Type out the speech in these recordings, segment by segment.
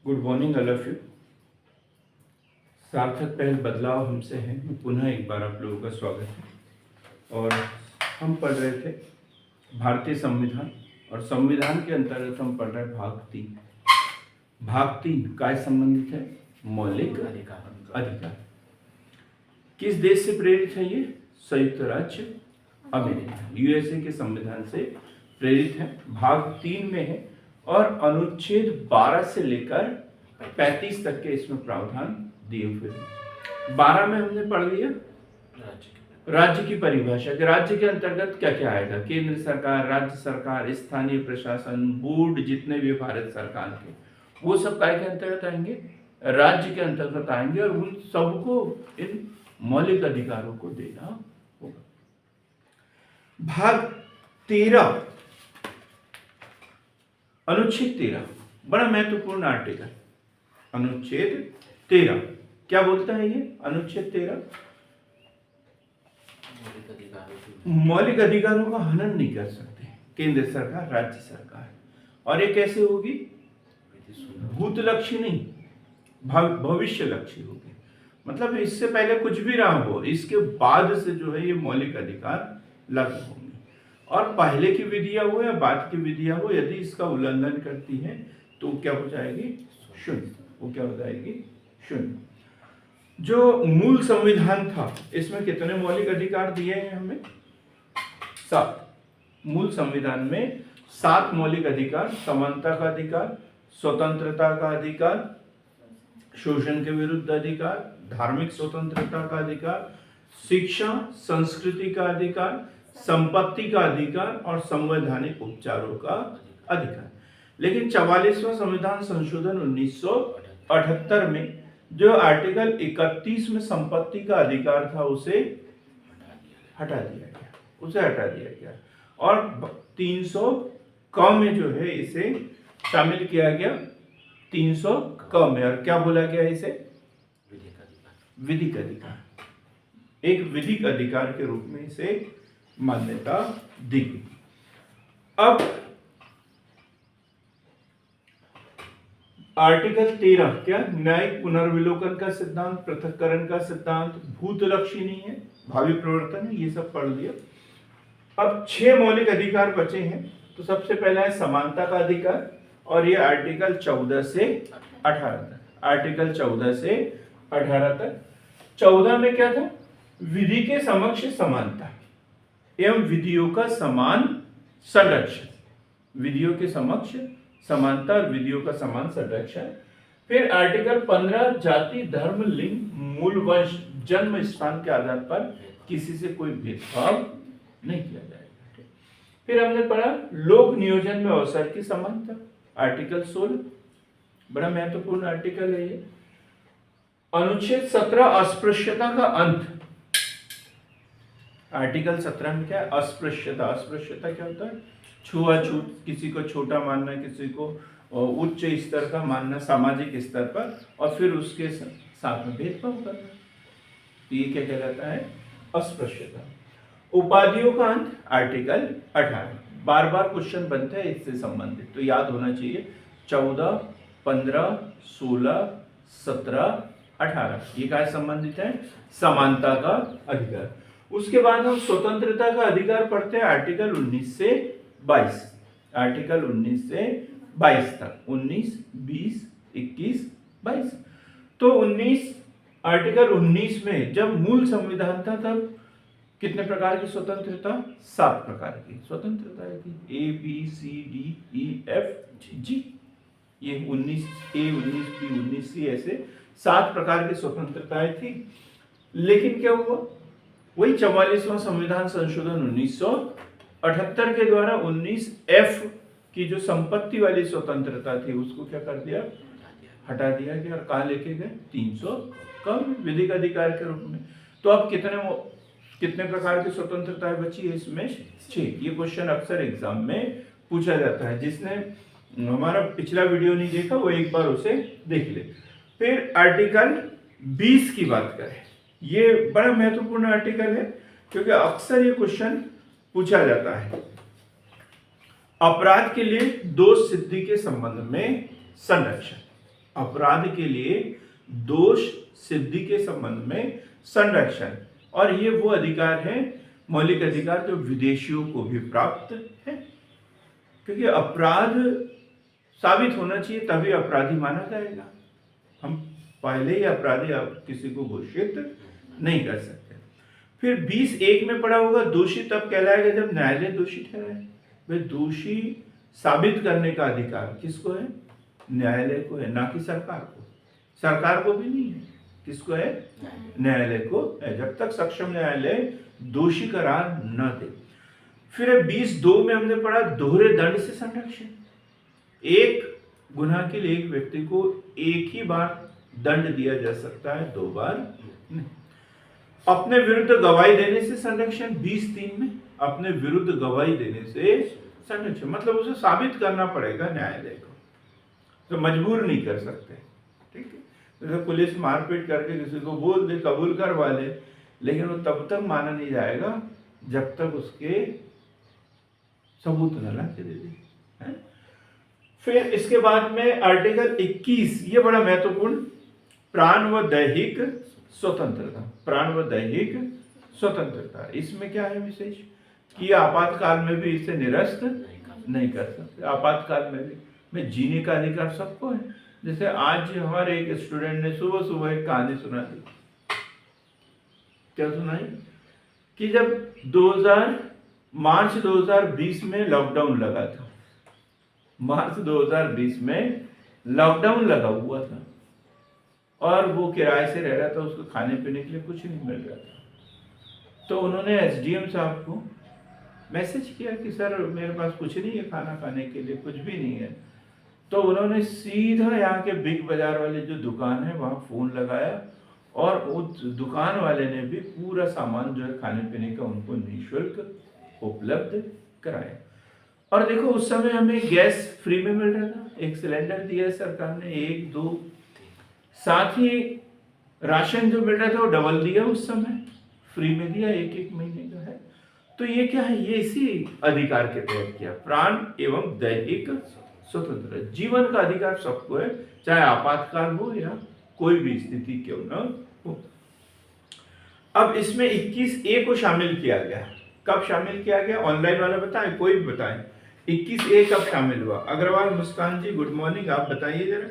Good morning all of you. सार्थक पहल बदलाव हमसे है, पुनः एक बार आप लोगों का स्वागत है। और हम पढ़ रहे थे भारतीय संविधान, और संविधान के अंतर्गत हम पढ़ रहे हैं भाग 3 काय संबंधित है? मौलिक अधिकार। किस देश से प्रेरित है ये? संयुक्त राज्य अमेरिका, यूएसए के संविधान से प्रेरित है। भाग 3 में है और अनुच्छेद 12 से लेकर 35 तक के इसमें प्रावधान दिए हुए हैं। 12 में हमने पढ़ लिया राज्य की परिभाषा कि राज्य के अंतर्गत क्या क्या आएगा। केंद्र सरकार, राज्य सरकार, स्थानीय प्रशासन, बोर्ड, जितने भी भारत सरकार के, वो सब काय के अंतर्गत आएंगे? राज्य के अंतर्गत आएंगे। और उन सबको इन मौलिक अधिकारों को देना होगा। भाग 13 अनुच्छेद 13 बड़ा महत्वपूर्ण आर्टिकल। अनुच्छेद 13 क्या बोलता है ये? अनुच्छेद 13 मौलिक अधिकारों का हनन नहीं कर सकते केंद्र सरकार, राज्य सरकार। और ये कैसे होगी? भूतलक्षी नहीं, भविष्य लक्षी होगी। मतलब इससे पहले कुछ भी रहा हो, इसके बाद से जो है ये मौलिक अधिकार लागू होंगे। और पहले की विधियां हो या बाद की विधियां हो, यदि इसका उल्लंघन करती है तो क्या हो जाएगी? शून्य। वो क्या हो जाएगी? शून्य। जो मूल संविधान था, इसमें कितने मौलिक अधिकार दिए हैं हमें? 7। मूल संविधान में 7 मौलिक अधिकार। समानता का अधिकार, स्वतंत्रता का अधिकार, शोषण के विरुद्ध अधिकार, धार्मिक स्वतंत्रता का अधिकार, शिक्षा संस्कृति का अधिकार, संपत्ति का अधिकार और संवैधानिक उपचारों का अधिकार। लेकिन 44वां संविधान संशोधन 1978 में जो आर्टिकल 31 में संपत्ति का अधिकार था, उसे हटा दिया गया। और 300 क में जो है इसे शामिल किया गया। 300 क में, और क्या बोला गया इसे? विधिक अधिकार। एक विधिक अधिकार के रूप में इसे मान्यता दी गई। अब आर्टिकल 13 क्या? न्यायिक पुनर्विलोकन का सिद्धांत, पृथक्करण का सिद्धांत, भूतलक्षी नहीं है, भावी प्रवर्तन है, ये सब पढ़ लिया। अब 6 मौलिक अधिकार बचे हैं। तो सबसे पहला है समानता का अधिकार, और ये आर्टिकल 14 से 18 तक। आर्टिकल 14 से 18 तक। 14 में क्या था? विधि के समक्ष समानता एवं विधियों का समान संरक्षण। विधियों के समक्ष समानता और विधियों का समान संरक्षण। फिर आर्टिकल 15 जाति, धर्म, लिंग, मूल वंश, जन्म स्थान के आधार पर किसी से कोई भेदभाव नहीं किया जाएगा। फिर हमने पढ़ा लोक नियोजन में अवसर की समानता, आर्टिकल 16। बड़ा महत्वपूर्ण आर्टिकल है ये। अनुच्छेद 17 अस्पृश्यता का अंत। आर्टिकल 17 में क्या है? अस्पृश्यता। अस्पृश्यता क्या होता है? छुआछूत, किसी को छोटा मानना, किसी को उच्च स्तर का मानना सामाजिक स्तर पर, और फिर उसके साथ में भेदभाव करना। तो ये क्या कहलाता है? अस्पृश्यता। उपाधियों का अंत, आर्टिकल 18। बार बार क्वेश्चन बनते हैं इससे संबंधित, तो याद होना चाहिए। 14, 15, 16, 17, 18 ये क्या संबंधित है? समानता का अधिकार। उसके बाद हम स्वतंत्रता का अधिकार पढ़ते हैं, आर्टिकल 19 से 22। आर्टिकल 19 से 22 तक। 19, 20, 21, 22। तो आर्टिकल 19 में जब मूल संविधान था, तब कितने प्रकार की स्वतंत्रता? 7 प्रकार की स्वतंत्रता थी। A, B, C, D, E, F, G। ये 19A, 19B, 19C, ऐसे 7 प्रकार की स्वतंत्रताएं थी। लेकिन क्या हुआ? वही 44वां संविधान संशोधन 1978 के द्वारा 19F की जो संपत्ति वाली स्वतंत्रता थी, उसको क्या कर दिया? हटा दिया गया। और कहाँ लेके गए? 300 कम विधिक अधिकार के रूप में। तो अब कितने प्रकार की स्वतंत्रताएं बची है इसमें? 6। ये क्वेश्चन अक्सर एग्जाम में पूछा जाता है। जिसने हमारा पिछला वीडियो नहीं देखा, वो एक बार उसे देख ले। फिर आर्टिकल 20 की बात करें। ये बड़ा महत्वपूर्ण आर्टिकल है, क्योंकि अक्सर ये क्वेश्चन पूछा जाता है। अपराध के लिए दोष सिद्धि के संबंध में संरक्षण। अपराध के लिए दोष सिद्धि के संबंध में संरक्षण। और ये वो अधिकार है, मौलिक अधिकार, जो विदेशियों को भी प्राप्त है, क्योंकि अपराध साबित होना चाहिए तभी अपराधी माना जाएगा। हम पहले ही अपराधी किसी को घोषित नहीं कर सकते। फिर 20(1) में पढ़ा होगा, दोषी तब कहलाएगा जब न्यायालय दोषी ठहराए। वे दोषी साबित करने का अधिकार किसको है? न्यायालय को है, ना कि सरकार को। सरकार को भी नहीं है, किसको है? न्यायालय को है, जब तक सक्षम न्यायालय दोषी करार न दे। फिर 20(2) में हमने पढ़ा दोहरे दंड से संरक्षण। एक गुनाह के लिए एक व्यक्ति को एक ही बार दंड दिया जा सकता है, 2 बार नहीं। अपने विरुद्ध गवाही देने से संरक्षण 20(3) में, अपने विरुद्ध गवाही देने से संरक्षण, मतलब उसे साबित करना पड़ेगा न्यायालय को, तो मजबूर नहीं कर सकते। ठीक है, जैसे पुलिस मारपीट करके किसी को बोल दे, कबूल करवा ले, लेकिन वो तब तक माना नहीं जाएगा जब तक उसके सबूत न ला के दे दे। फिर इसके बाद में आर्टिकल 21, ये बड़ा महत्वपूर्ण, प्राण व दैहिक स्वतंत्रता। प्राण व दैहिक स्वतंत्रता, इसमें क्या है विशेष कि आपातकाल में भी इसे निरस्त नहीं कर सकते। आपातकाल में जीने का अधिकार सबको है। जैसे आज हमारे एक स्टूडेंट ने सुबह सुबह एक कहानी सुना दी। क्या सुनाई? कि जब मार्च 2020 में लॉकडाउन लगा था, मार्च 2020 में लॉकडाउन लगा हुआ था और वो किराए से रह रहा था, उसको खाने पीने के लिए कुछ नहीं मिल रहा था। तो उन्होंने एसडीएम साहब को मैसेज किया कि सर मेरे पास कुछ नहीं है, खाना खाने के लिए कुछ भी नहीं है। तो उन्होंने सीधा यहाँ के बिग बाजार वाले जो दुकान है वहाँ फ़ोन लगाया और उस दुकान वाले ने भी पूरा सामान जो है खाने पीने का उनको निःशुल्क उपलब्ध कराया। और देखो उस समय हमें गैस फ्री में मिल रहा था, एक सिलेंडर दिया सरकार ने, 1, 2, साथ ही राशन जो मिल रहा था वो डबल दिया, उस समय फ्री में दिया, 1-1 महीने का है। तो ये क्या है? ये इसी अधिकार के तहत किया, प्राण एवं दैहिक स्वतंत्र। जीवन का अधिकार सबको है, चाहे आपातकाल हो या कोई भी स्थिति क्यों न हो। अब इसमें 21(a) को शामिल किया गया। कब शामिल किया गया? ऑनलाइन वाला बताएं, कोई भी बताएं 21(a) कब शामिल हुआ? अग्रवाल मुस्कान जी गुड मॉर्निंग, आप बताइए जरा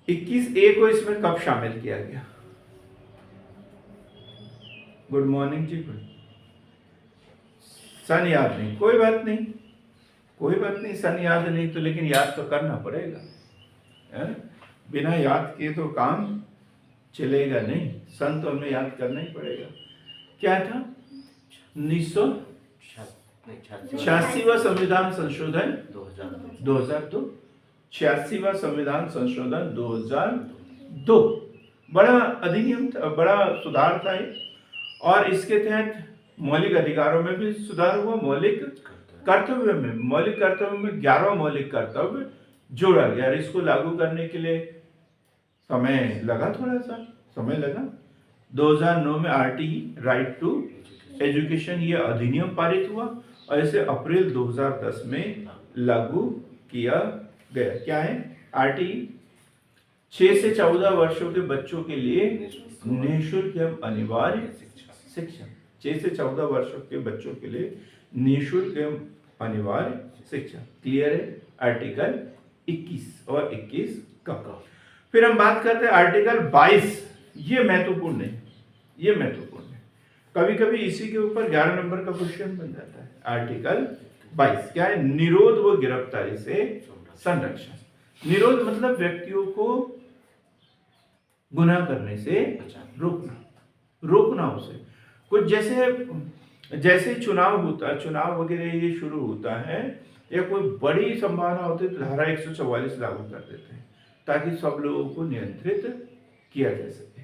21(a) को इसमें कब शामिल किया गया? गुड मॉर्निंग जी। गुड, सन याद नहीं, कोई बात नहीं, कोई बात नहीं, सन याद नहीं तो लेकिन याद तो करना पड़ेगा है? बिना याद किए तो काम चलेगा नहीं, सन तो हमें याद करना ही पड़ेगा। क्या था? 1986वां संविधान संशोधन 2002, 86वां संविधान संशोधन 2002 बड़ा अधिनियम था, बड़ा सुधार था ये। और इसके तहत मौलिक अधिकारों में भी सुधार हुआ, मौलिक कर्तव्य में 11वां मौलिक कर्तव्य जोड़ा गया। इसको लागू करने के लिए समय लगा, थोड़ा सा समय लगा। 2009 में आरटीई, राइट टू एजुकेशन, ये अधिनियम पारित हुआ और इसे अप्रैल 2010 में लागू किया गया। क्या है? आरटीई 6 से 14 वर्षों के बच्चों के लिए निःशुल्क एवं अनिवार्य शिक्षा। 6 से 14 वर्षों के बच्चों के लिए निःशुल्क एवं अनिवार्य शिक्षा। क्लियर है? आर्टिकल 21 और 21 का। फिर हम बात करते हैं आर्टिकल 22। ये महत्वपूर्ण है, ये महत्वपूर्ण है। कभी कभी इसी के ऊपर 11 नंबर का क्वेश्चन बन जाता है। आर्टिकल 22 क्या है? निरोध व गिरफ्तारी से संरक्षण। निरोध मतलब व्यक्तियों को गुनाह करने से रोकना उसे। कुछ जैसे चुनाव होता है, चुनाव वगैरह ये शुरू होता है या कोई बड़ी संभावना होती है तो धारा 144 लागू कर देते हैं ताकि सब लोगों को नियंत्रित किया जा सके।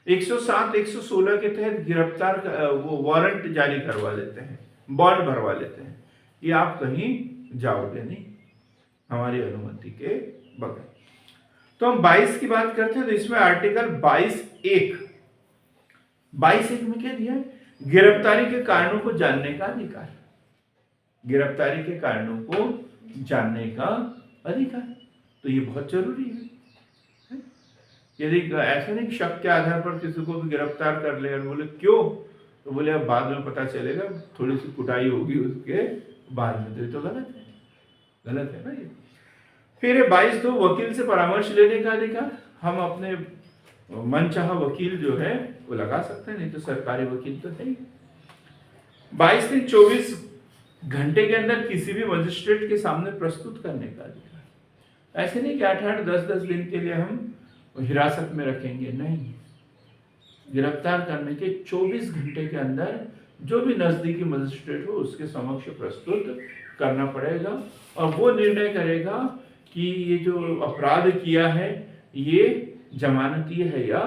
107, 116 के तहत गिरफ्तार वो वारंट जारी करवा लेते हैं, बॉन्ड भरवा लेते हैं कि आप कहीं जाओगे नहीं हमारी अनुमति के बगैर। तो हम 22 की बात करते हैं तो इसमें आर्टिकल 22(1) में क्या दिया है? गिरफ्तारी के कारणों को जानने का अधिकार। गिरफ्तारी के कारणों को जानने का अधिकार। तो ये बहुत जरूरी है। यदि ऐसा नहीं शक के आधार पर किसी को भी गिरफ्तार कर ले और बोले क्यों, तो बोले अब बाद में पता चलेगा, थोड़ी सी कुटाई होगी उसके बाद में, तो ये तो गलत है, गलत है ना ये। फिर 22 तो वकील से परामर्श लेने का अधिकार। हम अपने मनचाहा वकील जो है वो लगा सकते हैं, नहीं तो सरकारी वकील तो है ही। 22 दिन 24 घंटे के अंदर किसी भी मजिस्ट्रेट के सामने प्रस्तुत करने का अधिकार। ऐसे नहीं कि 8-8 10-10 दिन के लिए हम हिरासत में रखेंगे, नहीं। गिरफ्तार करने के 24 घंटे के अंदर जो भी नजदीकी मजिस्ट्रेट हो उसके समक्ष प्रस्तुत करना पड़ेगा, और वो निर्णय करेगा कि ये जो अपराध किया है ये जमानतीय है या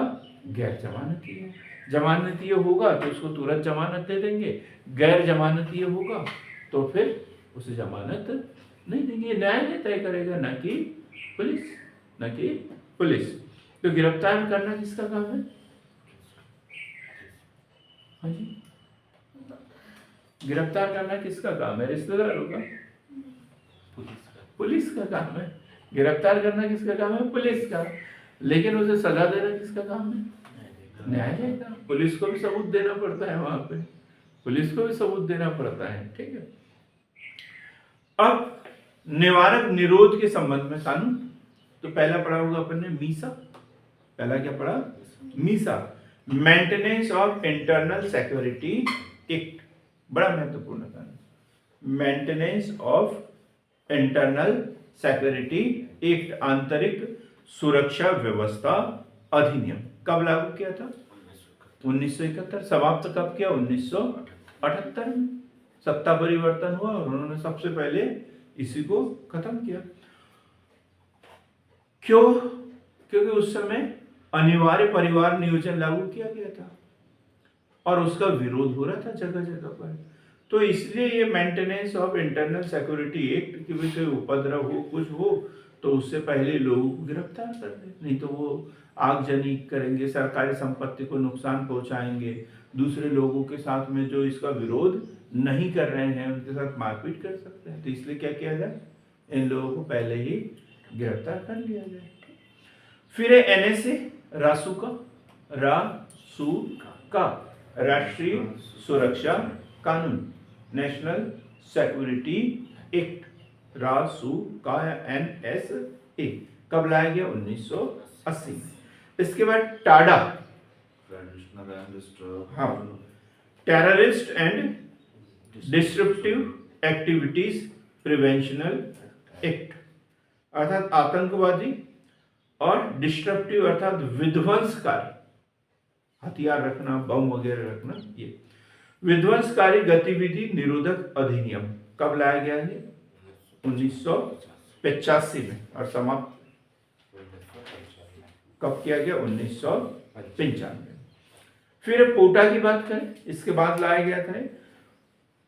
गैर जमानतीय है। जमानतीय होगा तो उसको तुरंत जमानत दे देंगे, गैर जमानतीय होगा तो फिर उसे जमानत नहीं देंगे। न्यायालय तय करेगा, न कि पुलिस, न कि पुलिस। तो गिरफ्तार करना किसका काम है? हाँ जी, गिरफ्तार करना किसका काम है? रिश्तेदारों का? पुलिस का काम है। गिरफ्तार करना किसका काम है? पुलिस का। लेकिन उसे सजा देना किसका काम है? न्यायालय का। पुलिस को भी सबूत देना पड़ता है, वहां पे पुलिस को भी सबूत देना पड़ता है, ठीक है। अब निवारक निरोध के संबंध में कानून, तो पहला पढ़ा होगा अपन ने मीसा। पहला क्या पढ़ा? Misa, maintenance of internal security act, बड़ा महत्वपूर्ण कानून। Maintenance of internal security act, आंतरिक सुरक्षा व्यवस्था अधिनियम, कब लागू किया था? 1971। समाप्त कब किया? 1978 में। सत्ता परिवर्तन हुआ और उन्होंने सबसे पहले इसी को खत्म किया। क्यों? क्योंकि उस समय अनिवार्य परिवार नियोजन लागू किया गया था और उसका विरोध हो रहा था जगह जगह पर। तो इसलिए ये maintenance of internal security act कि भाई कोई उपद्रव हो, कुछ हो, तो उससे पहले लोगों को गिरफ्तार कर दे, नहीं तो वो आगजनी करेंगे, सरकारी संपत्ति को नुकसान पहुंचाएंगे, दूसरे लोगों के साथ में जो इसका विरोध नहीं कर रहे हैं उनके साथ मारपीट कर सकते हैं। तो इसलिए क्या किया जाए, इन लोगों को पहले ही गिरफ्तार कर लिया जाए। फिर एनएसए, रासुका, राष्ट्रीय सुरक्षा कानून, नेशनल सिक्योरिटी एक्ट, रासुका NSA, कब लाया गया? 1980। इसके बाद टाडा, हाँ, terrorist and disruptive activities preventional act, अर्थात आतंकवादी और डिस्ट्रप्टिव अर्थात विध्वंसकारी, हथियार रखना, बम वगैरह रखना, ये विध्वंसकारी गतिविधि निरोधक अधिनियम कब लाया गया है? 1985 में। और समाप्त कब किया गया? 1995। फिर पोटा की बात करें, इसके बाद लाया गया था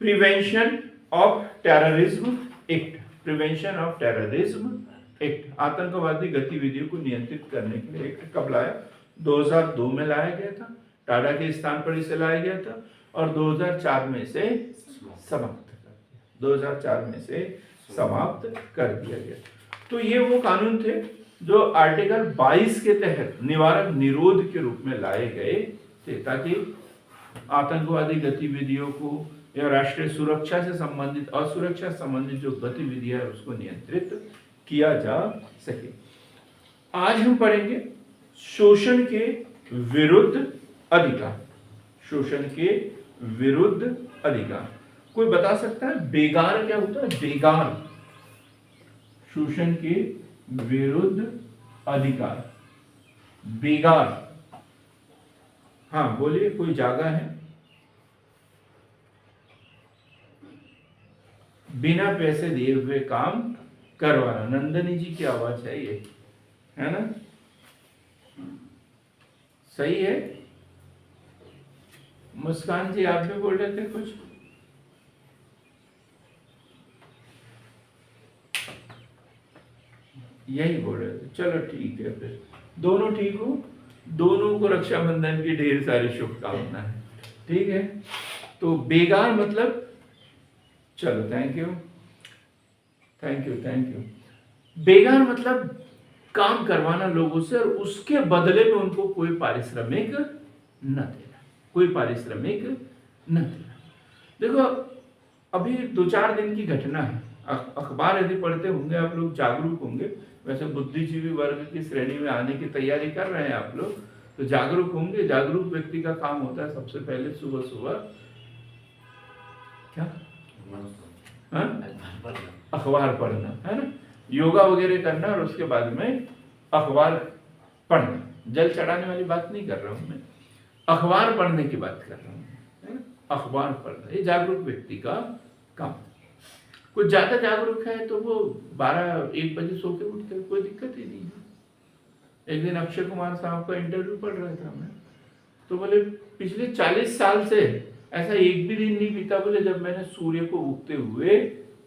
prevention of terrorism act, prevention of terrorism act, आतंकवादी गतिविधियों को नियंत्रित करने के लिए एक्ट कब लाया? 2002 में लाया गया था, टाडा के स्थान पर इसे लाया गया था, और 2004 में से समाप्त कर दिया, 2004 में से समाप्त कर दिया गया। तो ये वो कानून थे जो आर्टिकल 22 के तहत निवारक निरोध के रूप में लाए गए थे, ताकि आतंकवादी गतिविधियों को या राष्ट्रीय सुरक्षा से संबंधित, असुरक्षा संबंधित जो गतिविधियां है उसको नियंत्रित किया जा सके। आज हम पढ़ेंगे शोषण के विरुद्ध अधिकार। शोषण के विरुद्ध अधिकार, कोई बता सकता है बेगार क्या होता है? बेगार, शोषण के विरुद्ध अधिकार, बेगार, हाँ बोलिए, कोई जागा है? बिना पैसे दिए हुए काम करवाना, नंदनी जी की आवाज है ये, है ना? सही है। मुस्कान जी आप भी बोल रहे थे कुछ? यही बोल रहे थे, चलो ठीक है, फिर दोनों ठीक हो, दोनों को रक्षाबंधन की ढेर सारी शुभकामनाएं, ठीक है। तो बेगार मतलब, चलो thank you. Thank you, thank you. बेगार मतलब काम करवाना लोगों से और उसके बदले में उनको कोई पारिश्रमिक न देना, कोई पारिश्रमिक न देना। देखो अभी 2-4 दिन की घटना है। अखबार यदि पढ़ते होंगे आप लोग, जागरूक होंगे। वैसे बुद्धिजीवी वर्ग की श्रेणी में आने की तैयारी कर रहे हैं आप लोग, तो जागरूक होंगे। जागरूक व्यक्ति का काम होता है सबसे पहले सुबह सुबह क्या, हाँ, अखबार पढ़ना, है ना, योगा वगैरह करना और उसके बाद में अखबार पढ़ना। जल चढ़ाने वाली बात नहीं कर रहा हूं मैं, अखबार पढ़ने की बात कर रहा हूं, है ना, अखबार पढ़ना ये जागरूक व्यक्ति का काम। कुछ ज्यादा जागरूक है तो वो 12-1 बजे सो के उठते, कोई दिक्कत ही नहीं है। एक दिन अक्षय कुमार साहब का इंटरव्यू पढ़ रहा था मैं, तो बोले पिछले 40 साल से ऐसा एक भी दिन नहीं बीता बोले जब मैंने सूर्य को उगते हुए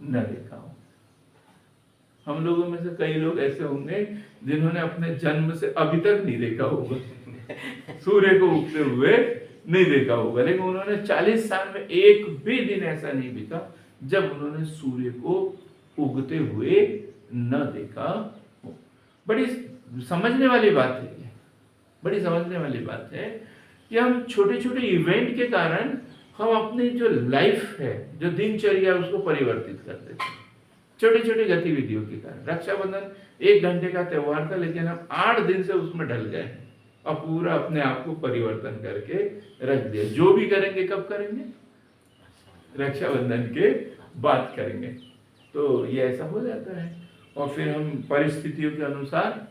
न देखा हूं। हम लोगों में से कई लोग ऐसे होंगे जिन्होंने अपने जन्म से अभी तक नहीं देखा होगा सूर्य को उगते हुए नहीं देखा होगा, लेकिन उन्होंने 40 साल में एक भी दिन ऐसा नहीं बीता जब उन्होंने सूर्य को उगते हुए न देखा हो। बड़ी समझने वाली बात है, बड़ी समझने वाली बात है कि हम छोटे छोटे इवेंट के कारण हम अपनी जो लाइफ है, जो दिनचर्या, उसको परिवर्तित कर देते हैं छोटी छोटी गतिविधियों के कारण। रक्षाबंधन 1 घंटे का त्योहार था, लेकिन हम 8 दिन से उसमें ढल गए हैं और पूरा अपने आप को परिवर्तन करके रख दिया। जो भी करेंगे कब करेंगे, रक्षाबंधन के बाद करेंगे। तो ये ऐसा हो जाता है और फिर हम परिस्थितियों के अनुसार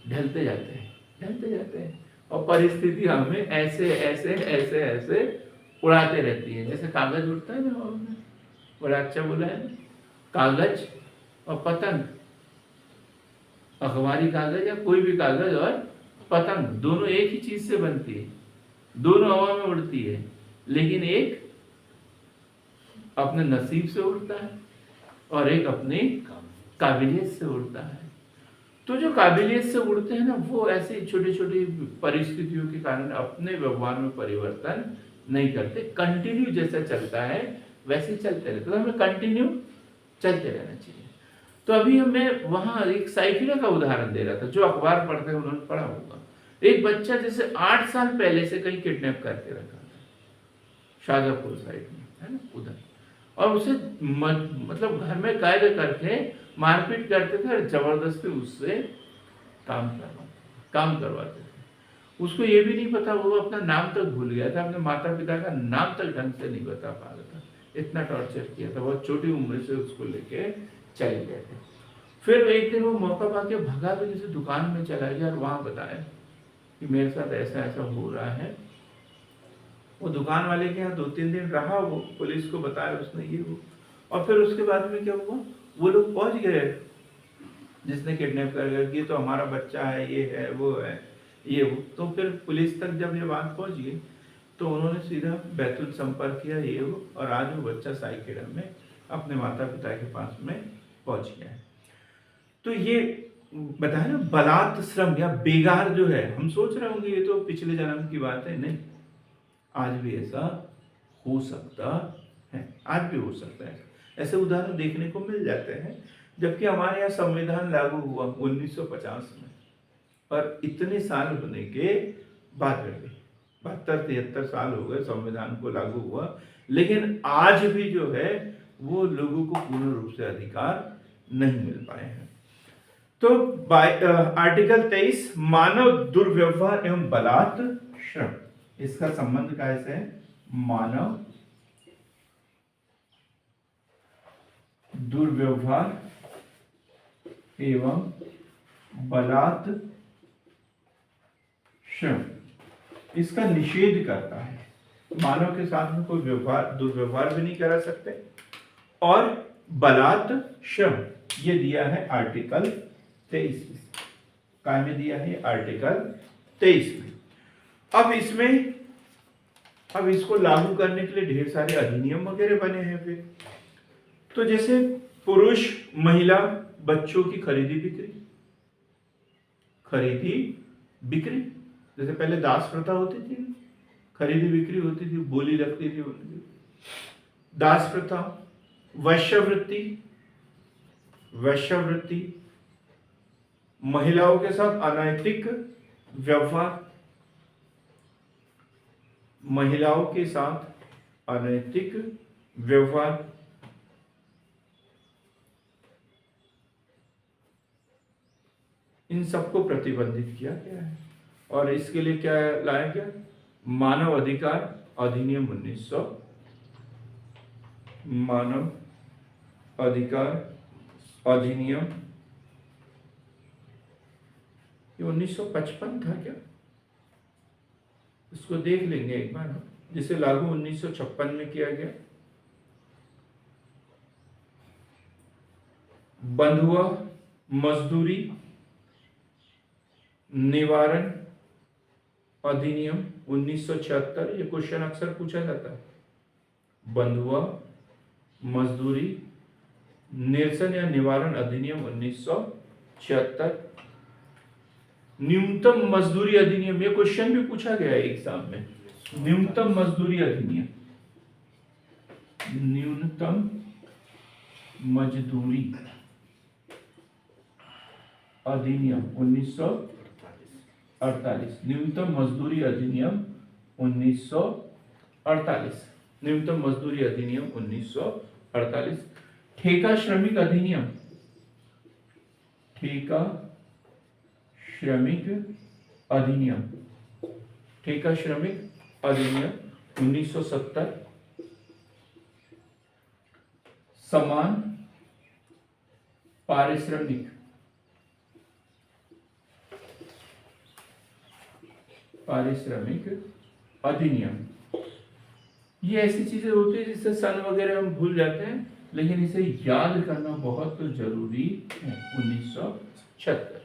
ढलते जाते हैं और परिस्थिति हमें ऐसे ऐसे ऐसे ऐसे उड़ाते रहती है, जैसे कागज उड़ता है ना, बड़ा अच्छा बोला है ना, कागज और पतंग, अखबारी कागज या कोई भी कागज और पतंग दोनों एक ही चीज से बनती है, दोनों हवा में उड़ती है, लेकिन एक अपने नसीब से उड़ता है और एक अपनी काबिलियत से उड़ता है। तो जो काबिलियत से उड़ते हैं ना, वो ऐसे छोटी छोटी परिस्थितियों के कारण अपने व्यवहार में परिवर्तन नहीं करते, कंटिन्यू जैसा चलता है वैसे चलते रहते, तो हमें कंटिन्यू चलते रहना चाहिए। तो अभी मैं वहां एक साइकिल का उदाहरण दे रहा था, जो अखबार पढ़ते हैं उन्होंने पढ़ा होगा। एक बच्चा जैसे 8 साल पहले से कहीं किडनैप करके रखा था, शाजापुर साइड में, है ना, उधर, और उसे मतलब घर में कैद करके मारपीट करते थे और जबरदस्ती उससे काम करवाते थे। उसको ये भी नहीं पता, वो अपना नाम तक भूल गया था, अपने माता पिता का नाम तक ढंग से नहीं बता पा रहा था, इतना टॉर्चर किया था। बहुत छोटी उम्र से उसको लेके चले गए थे। फिर एक दिन वो मौका पाके भगा तो किसी दुकान में चला गया और वहां बताया कि मेरे साथ ऐसा ऐसा हो रहा है। वो दुकान वाले के यहाँ 2-3 दिन रहा, वो पुलिस को बताया उसने ये वो, और फिर उसके बाद में क्या हुआ, वो लोग पहुंच गए जिसने किडनैप कर, ये तो हमारा बच्चा है, ये है वो है ये वो। तो फिर पुलिस तक जब ये बात पहुंच गई तो उन्होंने सीधा बैतूल संपर्क किया ये वो, और आज वो बच्चा साइकेडा में अपने माता पिता के पास में पहुंच गया है। तो ये बताया ना, बलात् श्रम या बेगार जो है, हम सोच रहे होंगे ये तो पिछले जन्म की बात है, नहीं, आज भी ऐसा हो सकता है, आज भी हो सकता है। ऐसे उदाहरण देखने को मिल जाते हैं। जबकि हमारे यहाँ संविधान लागू हुआ 1950 में, और इतने साल होने के बाद में 72-73 साल हो गए संविधान को लागू हुआ, लेकिन आज भी जो है वो लोगों को पूर्ण रूप से अधिकार नहीं मिल पाए हैं। तो आर्टिकल 23 मानव दुर्व्यवहार एवं बलात् श्रम, इसका संबंध कैसे है, मानव दुर्व्यवहार एवं बलात् श्रम, इसका निषेध करता है। मानव के साथ में कोई दुर्व्यवहार भी नहीं करा सकते, और बलात् श्रम ये दिया है आर्टिकल 23 काय में दिया है, आर्टिकल 23 में। अब इसको लागू करने के लिए ढेर सारे अधिनियम वगैरह बने हैं फिर। तो जैसे पुरुष महिला बच्चों की खरीदी बिक्री, जैसे पहले दास प्रथा होती थी, खरीदी बिक्री होती थी, बोली लगती थी उनकी, दास प्रथा, वैश्यवृत्ति, वेश्यावृत्ति, महिलाओं के साथ अनैतिक व्यवहार, महिलाओं के साथ अनैतिक व्यवहार, इन सबको प्रतिबंधित किया गया है। और इसके लिए क्या लाया गया? मानव अधिकार अधिनियम 1900, मानव अधिकार अधिनियम, ये 1955 था क्या? इसको देख लेंगे एक बार हम, जिसे लागू 1956 में किया गया। बंधुआ मजदूरी निवारण अधिनियम 1976, ये क्वेश्चन अक्सर पूछा जाता है। बंधुआ मजदूरी निरसन या निवारण अधिनियम 1976। न्यूनतम मजदूरी अधिनियम, ये क्वेश्चन भी पूछा गया है एग्जाम में। न्यूनतम मजदूरी अधिनियम, न्यूनतम मजदूरी अधिनियम 1948, न्यूनतम मजदूरी अधिनियम 1948, न्यूनतम मजदूरी अधिनियम 1948। ठेका श्रमिक अधिनियम, ठेका श्रमिक अधिनियम, ठेका श्रमिक अधिनियम 1970। समान पारिश्रमिक, पारिश्रमिक अधिनियम, ये ऐसी चीजें होती है जिससे सन वगैरह हम भूल जाते हैं, लेकिन इसे याद करना बहुत जरूरी है। 1976।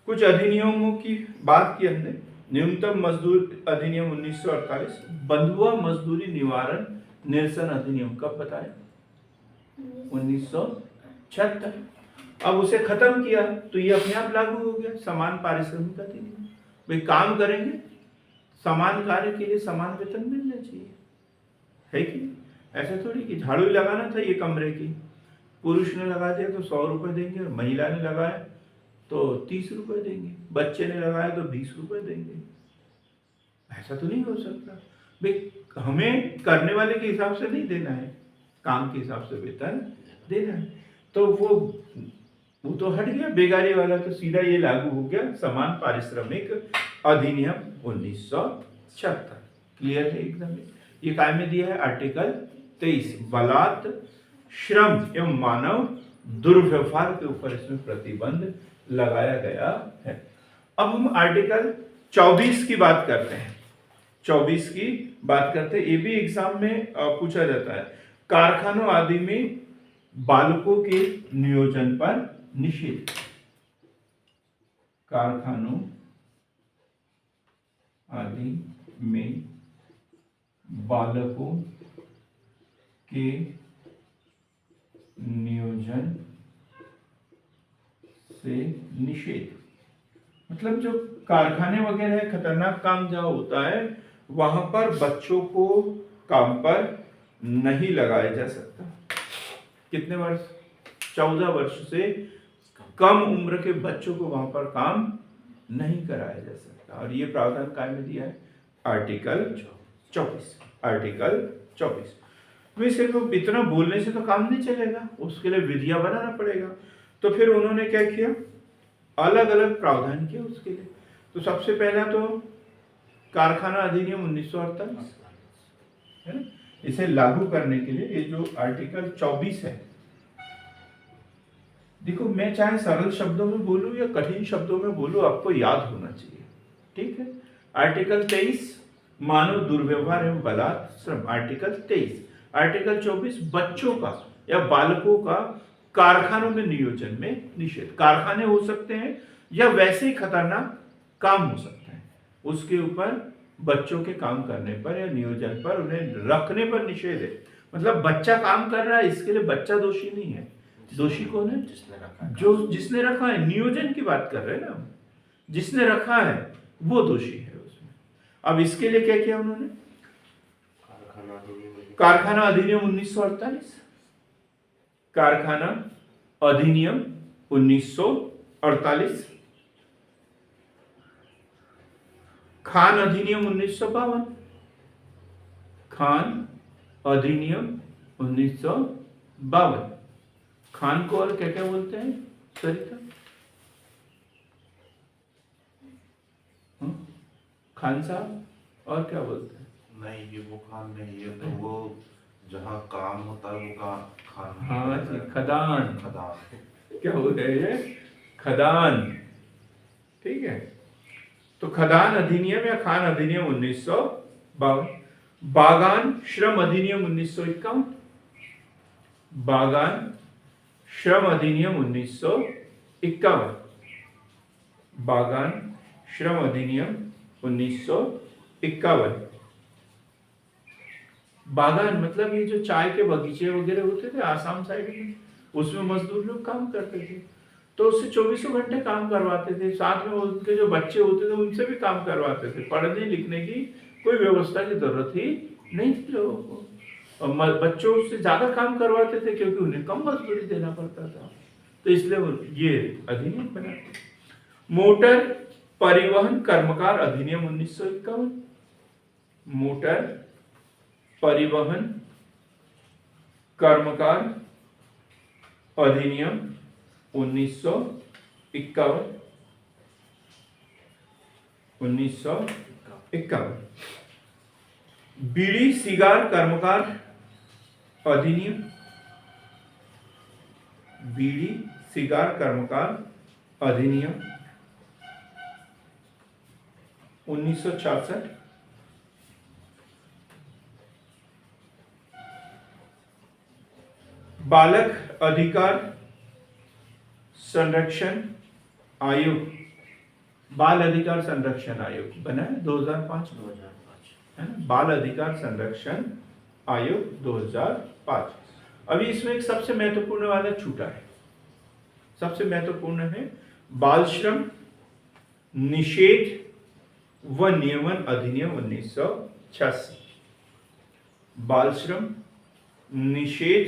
कुछ अधिनियमों की बात की हमने। न्यूनतम मजदूर अधिनियम 1948, बंधुआ मजदूरी निवारण निरसन अधिनियम कब बताया? 1976। अब उसे खत्म किया तो ये अपने आप लागू हो गया, समान पारिश्रमिक अधिनियम। भाई काम करेंगे, समान कार्य के लिए समान वेतन मिलना चाहिए, है कि ऐसा थोड़ी कि झाड़ू ही लगाना था ये कमरे की, पुरुष ने लगा दिया तो 100 रुपए देंगे, और महिला ने लगाया तो 30 रुपए देंगे, बच्चे ने लगाया तो 20 रुपए देंगे। ऐसा तो नहीं हो सकता भाई, हमें करने वाले के हिसाब से नहीं देना है, काम के हिसाब से वेतन देना है। तो वो तो हट गया बेगारी वाला, तो सीधा ये लागू हो गया समान पारिश्रमिक अधिनियम 1976। क्लियर है एकदम? ये काय में दिया है? आर्टिकल 23, बलात् श्रम एवं मानव दुर्व्यवहार के ऊपर इसमें प्रतिबंध लगाया गया है। अब हम आर्टिकल 24 की बात करते हैं। 24 की बात करते हैं, ये भी एग्जाम में पूछा जाता है। कारखानों आदि में बालकों के नियोजन पर निषेध, कारखानों आदि में बालकों के नियोजन से निषेध, मतलब जो कारखाने वगैरह खतरनाक काम जहां होता है वहां पर बच्चों को काम पर नहीं लगाया जा सकता। कितने वर्ष? 14 वर्ष से कम उम्र के बच्चों को वहां पर काम नहीं कराया जा सकता। और ये प्रावधान काय में दिया है? Article 24, article 24। वे सिर्फ इतना बोलने से तो काम नहीं चलेगा, उसके लिए विधियां बनाना पड़ेगा। तो फिर उन्होंने क्या किया? अलग अलग प्रावधान किया उसके लिए। तो सबसे पहला तो कारखाना अधिनियम 1948 है ना, इसे लागू करने के लिए ये जो आर्टिकल 24 है, देखो मैं चाहे सरल शब्दों में बोलूं या कठिन शब्दों में बोलूं, आपको याद होना चाहिए, ठीक है। आर्टिकल 23 मानव दुर्व्यवहार एवं बलात् श्रम, आर्टिकल 23। आर्टिकल 24 बच्चों का या बालकों का कारखानों में नियोजन में निषेध। कारखाने हो सकते हैं या वैसे ही खतरनाक काम हो सकता है, उसके ऊपर बच्चों के काम करने पर या नियोजन पर, उन्हें रखने पर निषेध है। मतलब बच्चा काम कर रहा है, इसके लिए बच्चा दोषी नहीं है। दोषी कौन है? जिसने रखा है। नियोजन की बात कर रहे हैं ना, जिसने रखा है वो दोषी है उसमें। अब इसके लिए क्या किया उन्होंने? कारखाना अधिनियम 1948, कारखाना अधिनियम 1948, खान अधिनियम 1952, खान अधिनियम 1952। खान को और क्या क्या बोलते हैं सरिता? खान साहब और क्या बोलते हैं? नहीं, ये वो खान नहीं, ये तो वो जहाँ काम होता है वो का खान। हाँ जी, खदान। खदान। क्या हो रहे हैं? खदान। ठीक है, तो खदान अधिनियम या खान अधिनियम 1952। बागान श्रम अधिनियम 1951, बागान श्रम अधिनियम 1951, बागान श्रम अधिनियम 1951। बागान मतलब ये जो चाय के बगीचे वगैरह होते थे आसाम साइड में, उसमें मजदूर लोग काम करते थे, तो उससे 24 घंटे काम करवाते थे। साथ में उनके जो बच्चे होते थे उनसे भी काम करवाते थे। पढ़ने लिखने की कोई व्यवस्था की जरूरत ही नहीं थी लोगों को, और बच्चों से ज्यादा काम करवाते थे क्योंकि उन्हें कम मजदूरी देना पड़ता था, तो इसलिए ये अधिनियम बना। मोटर परिवहन कर्मकार अधिनियम 1951, मोटर परिवहन कर्मकार अधिनियम 1951। बीड़ी सिगार कर्मकार अधिनियम, बीड़ी सिगार कर्मकार अधिनियम 1966। बालक अधिकार संरक्षण आयोग, बाल अधिकार संरक्षण आयोग बना है 2005 है ना, बाल अधिकार संरक्षण आयोग 2005। अभी इसमें एक सबसे महत्वपूर्ण वाला छूटा है, सबसे महत्वपूर्ण है बाल श्रम निषेध व नियमन अधिनियम 1986। बाल श्रम निषेध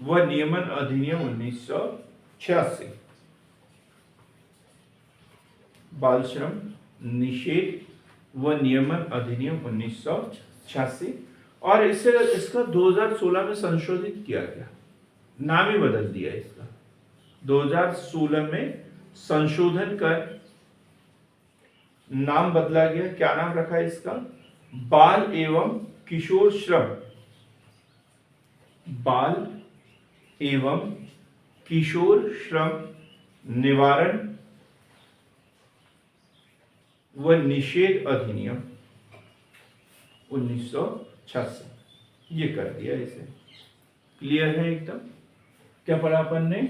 व नियमन अधिनियम 1986, बाल श्रम निषेध व नियमन अधिनियम 1986। और इसे इसका 2016 में संशोधित किया गया, नाम ही बदल दिया इसका। 2016 में संशोधन कर नाम बदला गया। क्या नाम रखा है इसका? बाल एवं किशोर श्रम, बाल एवं किशोर श्रम निवारण व निषेध अधिनियम 1986, ये कर दिया इसे। क्लियर है एकदम? क्या पढ़ा अपन ने?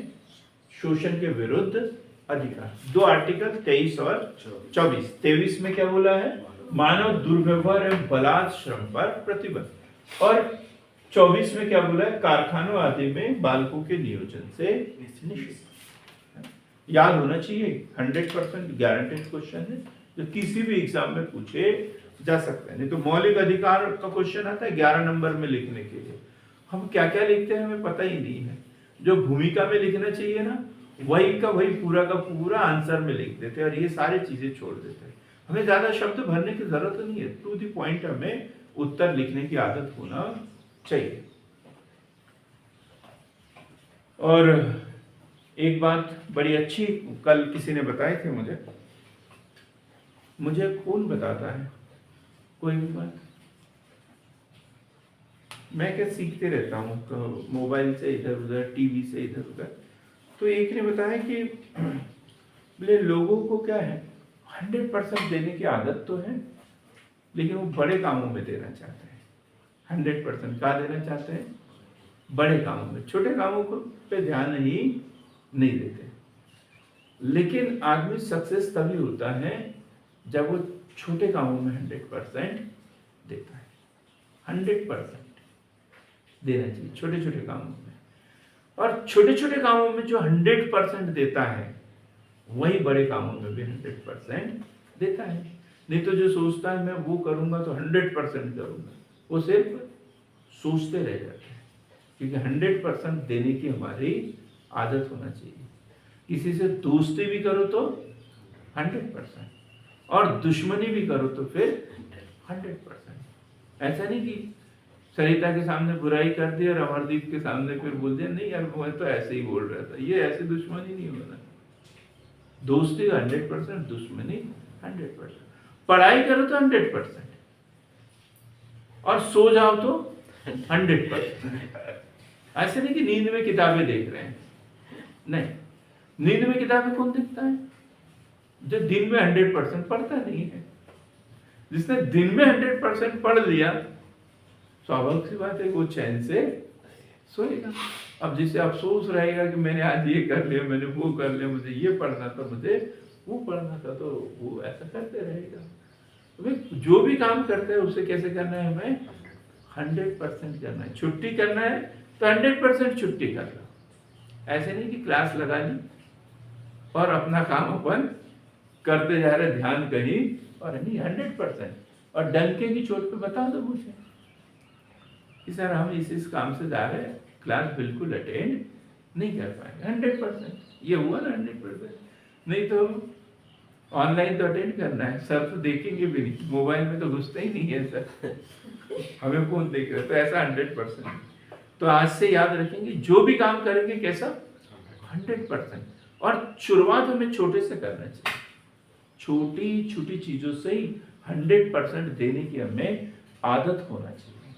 शोषण के विरुद्ध अधिकार, दो आर्टिकल 23 और 24। 23 में क्या बोला है? मानव दुर्व्यवहार एवं बलात् श्रम पर प्रतिबंध, और 24 में क्या बोला है? कारखानों आदि में बालकों के नियोजन से निषेध। याद होना चाहिए, 100% गारंटेड क्वेश्चन है, जो किसी भी एग्जाम में पूछे जा सकता है। नहीं तो मौलिक अधिकार का क्वेश्चन आता है 11 नंबर में लिखने के लिए, हम क्या क्या लिखते हैं हमें पता ही नहीं है। जो भूमिका में लिखना चाहिए ना, वही का वही पूरा का पूरा आंसर में लिख देते हैं, और ये सारी चीजें छोड़ देते हैं। हमें ज्यादा शब्द भरने की जरूरत नहीं है, टू द पॉइंट हमें उत्तर लिखने की आदत होना चाहिए। और एक बात बड़ी अच्छी कल किसी ने बताई थी मुझे कौन बताता है कोई भी बात, मैं क्या सीखते रहता हूँ तो मोबाइल से इधर उधर, टीवी से इधर उधर। तो एक ने बताया कि बोले लोगों को क्या है 100% देने की आदत तो है, लेकिन वो बड़े कामों में देना चाहते हैं। 100% क्या देना चाहते हैं? बड़े कामों में, छोटे कामों को पे ध्यान ही नहीं देते। लेकिन आदमी सक्सेस तभी होता है जब वो छोटे कामों में 100% देता है। 100% देना चाहिए छोटे छोटे कामों में, और छोटे छोटे कामों में जो 100% देता है वही बड़े कामों में भी 100% देता है। नहीं तो जो सोचता है मैं वो करूंगा तो 100% करूंगा, वो सिर्फ सोचते रह जाते हैं, क्योंकि 100% देने की हमारी आदत होना चाहिए। किसी से दोस्ती भी करो तो 100%, और दुश्मनी भी करो तो फिर 100%। ऐसा नहीं कि सरिता के सामने बुराई कर दी और अमरदीप के सामने फिर बोल दिया नहीं यार मैं तो ऐसे ही बोल रहा था, ये ऐसे दुश्मनी नहीं होना। दोस्ती 100%, दुश्मनी 100%। पढ़ाई करो तो 100%, और सो जाओ तो 100%। ऐसे नहीं कि नींद में किताबें देख रहे हैं, नहीं। नींद में किताबें कौन देखता है? जो दिन में 100% पढ़ता नहीं है। जिसने दिन में 100% पढ़ लिया, स्वाभाविक सी बात है वो चैन से सोएगा। अब जिसे अफसोस रहेगा कि मैंने आज ये कर लिया, मैंने वो कर लिया, मुझे ये पढ़ना था, मुझे वो पढ़ना था, तो वो ऐसा करते रहेगा। तो जो भी काम करते हैं उसे कैसे करना है? हमें 100% करना है। छुट्टी करना है तो 100% छुट्टी कर लो। ऐसे नहीं कि क्लास लगा ली और अपना काम अपन करते जा रहे, ध्यान कहीं और नहीं। 100%। और डंके की चोट पे बता दो मुझे कि सर हम इस काम से जा रहे हैं, क्लास बिल्कुल अटेंड नहीं कर पाएंगे। 100%। ये हुआ ना 100%। नहीं तो ऑनलाइन तो अटेंड करना है, सर तो देखेंगे भी नहीं, मोबाइल में तो घुसते ही नहीं है सर, हमें कौन देख रहा है? तो ऐसा 100%। तो आज से याद रखेंगे जो भी काम करेंगे कैसा 100%। और शुरुआत हमें छोटे से करना चाहिए, छोटी छोटी चीजों से ही 100% देने की हमें आदत होना चाहिए।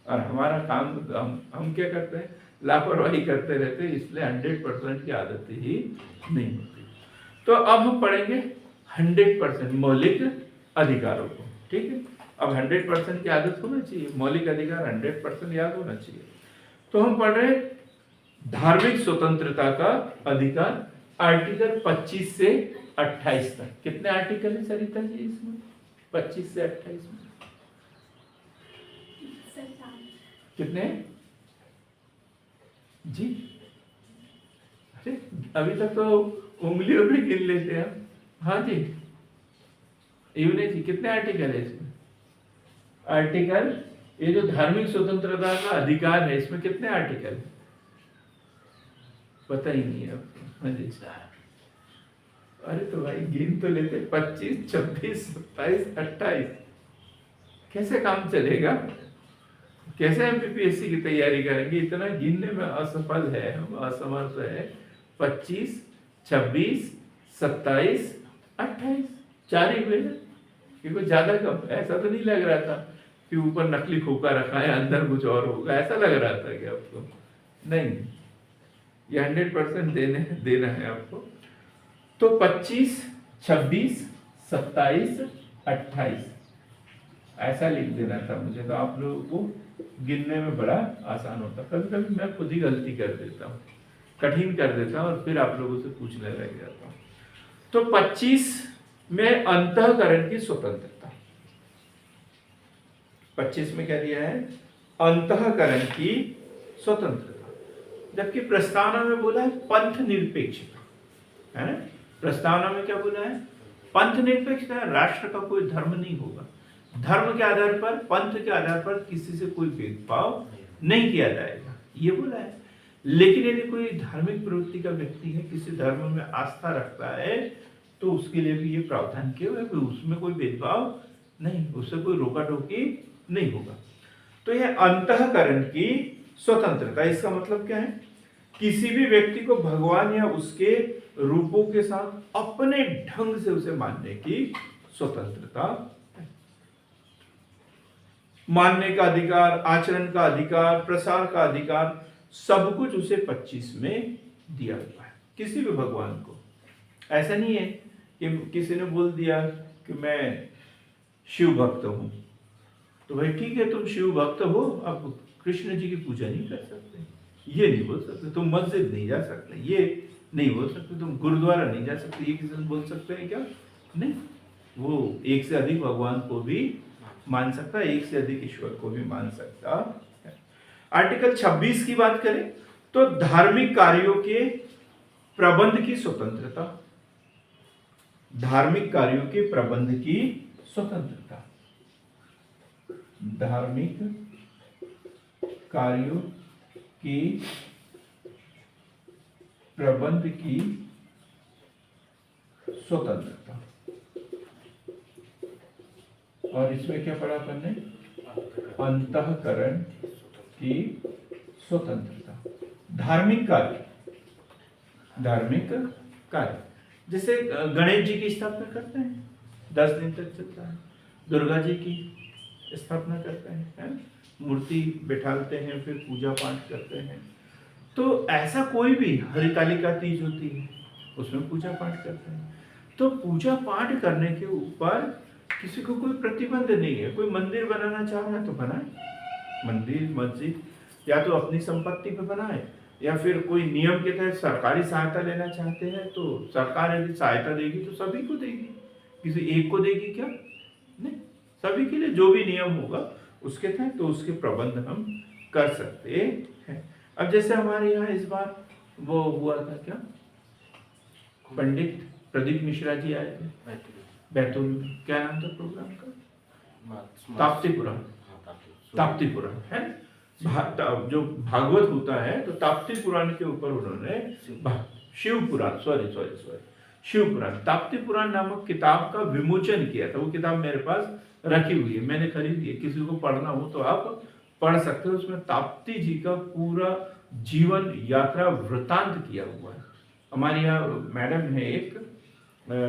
और हमारा काम हम क्या करते हैं? लापरवाही करते रहते हैं, इसलिए 100% की आदत ही नहीं होती। तो अब हम पढ़ेंगे 100% मौलिक अधिकारों को, ठीक है। अब 100% की आदत होना चाहिए, मौलिक अधिकार 100% याद होना चाहिए। तो हम पढ़ रहे धार्मिक स्वतंत्रता का अधिकार, आर्टिकल 25 से 28 तक। कितने आर्टिकल है सरिता जी इसमें? 25 से 28 में कितने जी? अरे अभी तक तो उंगलियों में गिन लेते हैं। हाँ जी, यूने जी कितने आर्टिकल है इसमें? आर्टिकल, ये जो धार्मिक स्वतंत्रता का अधिकार है इसमें कितने आर्टिकल है? पता ही नहीं है आपको? हाँ जी। अरे तो भाई गिन तो लेते, 25, 26, 27, 28। कैसे काम चलेगा? कैसे एमपीपीएससी की तैयारी करेंगे? इतना गिनने में असफल है, हम असमर्थ है। 25, 26, 27, 28, 4 ही हुए ना, क्योंकि ज्यादा कम ऐसा तो नहीं लग रहा था कि ऊपर नकली खोखा रखा है अंदर कुछ और होगा, ऐसा लग रहा था कि आपको? नहीं, ये 100% देना है आपको। तो 25, 26, 27, 28 ऐसा लिख देना था मुझे, तो आप लोगों को गिनने में बड़ा आसान होता। कभी कभी मैं खुद ही गलती कर देता हूँ, कठिन कर देता हूँ और फिर आप लोगों से पूछने लग जाता हूँ। तो 25 में अंतःकरण की स्वतंत्रता, 25 में क्या दिया है? अंतःकरण की स्वतंत्रता। जबकि प्रस्तावना में बोला है पंथ निरपेक्षता, है ना? प्रस्तावना में क्या बोला है? पंथ निरपेक्षता। राष्ट्र का कोई धर्म नहीं होगा, धर्म के आधार पर, पंथ के आधार पर किसी से कोई भेदभाव नहीं किया जाएगा, ये बोला है। लेकिन यदि कोई धार्मिक प्रवृत्ति का व्यक्ति है, किसी धर्म में आस्था रखता है, तो उसके लिए भी ये प्रावधान किया हुआ है कि उसमें कोई भेदभाव नहीं, उससे कोई रोका टोकी नहीं होगा। तो यह अंतःकरण की स्वतंत्रता, इसका मतलब क्या है? किसी भी व्यक्ति को भगवान या उसके रूपों के साथ अपने ढंग से उसे मानने की स्वतंत्रता, मानने का अधिकार, आचरण का अधिकार, प्रसार का अधिकार, सब कुछ उसे 25 में दिया हुआ है। किसी भी भगवान को ऐसा नहीं है कि किसी ने बोल दिया कि मैं शिव भक्त हूं, तो भाई ठीक है तुम शिव भक्त हो, अब कृष्ण जी की पूजा नहीं कर सकते, ये नहीं बोल सकते। तुम मस्जिद नहीं जा सकते, ये नहीं बोल सकते। तुम गुरुद्वारा नहीं जा सकते, ये किसी ने बोल सकते हैं क्या? नहीं। वो एक से अधिक भगवान को भी मान सकता है, एक से अधिक ईश्वर को भी मान सकता है। आर्टिकल 26 की बात करें तो धार्मिक कार्यों के प्रबंध की स्वतंत्रता, धार्मिक कार्यों के प्रबंध की स्वतंत्रता, धार्मिक कार्यों की प्रबंध की स्वतंत्रता। और इसमें क्या पढ़ा अपन ने? अंतःकरण की स्वतंत्रता। धार्मिक कार्य, धार्मिक कार्य जैसे गणेश जी की स्थापना करते हैं, 10 दिन तक चलता है। दुर्गा जी की स्थापना करते हैं, है? मूर्ति बिठाते हैं, फिर पूजा पाठ करते हैं। तो ऐसा कोई भी, हरितालिका तीज होती है, उसमें पूजा पाठ करते हैं। तो पूजा पाठ करने के ऊपर किसी को कोई प्रतिबंध नहीं है। कोई मंदिर बनाना चाह रहा है तो बनाए, मंदिर मस्जिद, या तो अपनी संपत्ति पे बनाए, या फिर कोई नियम के तहत सरकारी सहायता लेना चाहते हैं तो सरकार यदि सहायता देगी तो सभी को देगी, किसी एक को देगी क्या? नहीं, सभी के लिए जो भी नियम होगा उसके तहत तो उसके प्रबंध हम कर सकते हैं। अब जैसे हमारे यहाँ इस बार वो हुआ था क्या, पंडित प्रदीप मिश्रा जी आए थे बैतूल में, क्या नाम था प्रोग्राम का? ताप्ती पुराण, ताप्ती पुराण है। जो भागवत होता है तो ताप्ती पुराण के ऊपर उन्होंने शिव पुराण, सॉरी शिव पुराण, ताप्ती पुराण नामक किताब का विमोचन किया था। वो किताब मेरे पास रखी हुई है, मैंने खरीदी है, किसी को पढ़ना हो तो आप पढ़ सकते हो। उसमें ताप्ती जी का पूरा जीवन यात्रा वृतांत किया हुआ है। हमारे यहाँ मैडम है एक,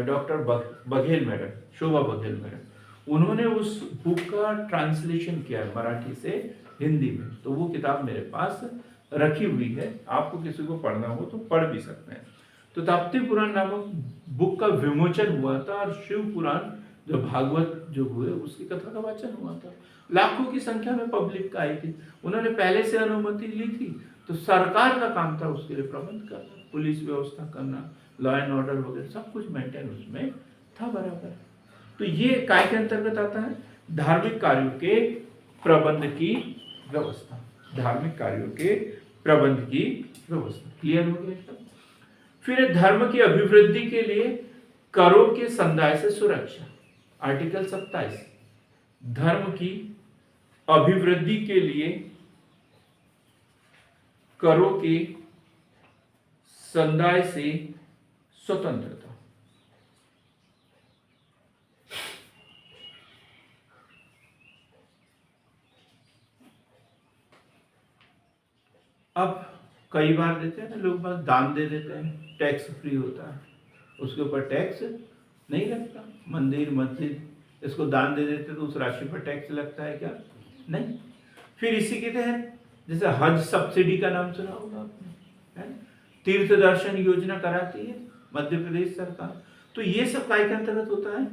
डॉक्टर बघेल मैडम, शोभा बघेल मैडम, उन्होंने उस बुक का ट्रांसलेशन किया है मराठी से हिंदी में, तो वो किताब मेरे पास रखी हुई है। आपको किसी को पढ़ना हो तो पढ़ भी सकते हैं। तो ताप्ती पुराण नामक बुक का विमोचन हुआ था, और शिव पुराण जो भागवत जो हुए उसकी कथा का वाचन हुआ था। लाखों की संख्या में पब्लिक का आई थी। उन्होंने पहले से अनुमति ली थी, तो सरकार का काम था उसके लिए प्रबंध करना, पुलिस व्यवस्था करना, लॉ एंड ऑर्डर वगैरह सब कुछ मेंटेन उसमें था बराबर। तो ये काय के अंतर्गत आता है? धार्मिक कार्यों के प्रबंध की व्यवस्था, धार्मिक कार्यों के प्रबंध की व्यवस्था। क्लियर हो गया एकदम? फिर धर्म की अभिवृद्धि के लिए करों के संदाय से सुरक्षा, आर्टिकल 27। धर्म की अभिवृद्धि के लिए करों के संदाय से स्वतंत्रता। अब कई बार देते हैं ना लोग, बस दान दे देते हैं, टैक्स फ्री होता है, उसके ऊपर टैक्स नहीं लगता। मंदिर मस्जिद इसको दान दे देते तो उस राशि पर टैक्स लगता है क्या? नहीं। फिर इसी के तहत जैसे हज सब्सिडी का नाम सुना होगा आपने, है? तीर्थ दर्शन योजना कराती है मध्य प्रदेश सरकार। तो ये सब काय के अंतर्गत होता है?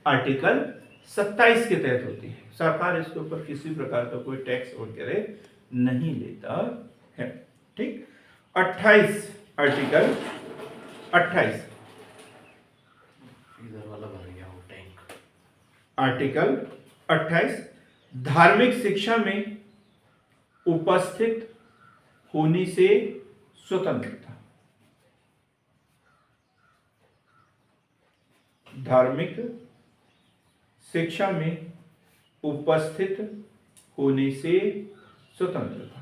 आर्टिकल 27 के तहत होती है। सरकार इसके ऊपर किसी प्रकार का कोई टैक्स वगैरह नहीं लेता है। ठीक। 28, आर्टिकल 28, इधर वाला भर गया वो टैंक। आर्टिकल 28, धार्मिक शिक्षा में उपस्थित होने से स्वतंत्रता। धार्मिक शिक्षा में उपस्थित होने से स्वतंत्रता।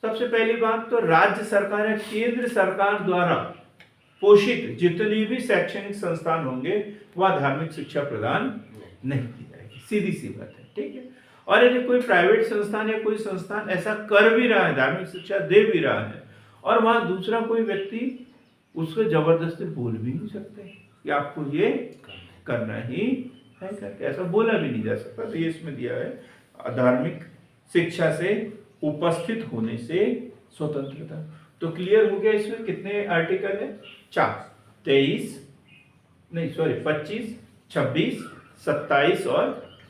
सबसे पहली बात तो राज्य सरकार या केंद्र सरकार द्वारा पोषित जितनी भी शैक्षणिक संस्थान होंगे वह धार्मिक शिक्षा प्रदान नहीं की जाएगी, सीधी सी बात है। ठीक है। और यदि कोई प्राइवेट संस्थान या कोई संस्थान ऐसा कर भी रहा है, धार्मिक शिक्षा दे भी रहा है, और वहां दूसरा कोई व्यक्ति उसको जबरदस्ती बोल भी नहीं सकते कि आपको ये करना ही है करके, ऐसा बोला भी नहीं जा सकता। तो ये इसमें दिया है धार्मिक शिक्षा से उपस्थित होने से स्वतंत्रता। तो क्लियर हो गया। इसमें कितने आर्टिकल है? 4, 23 नहीं सॉरी 25, 26, 27 और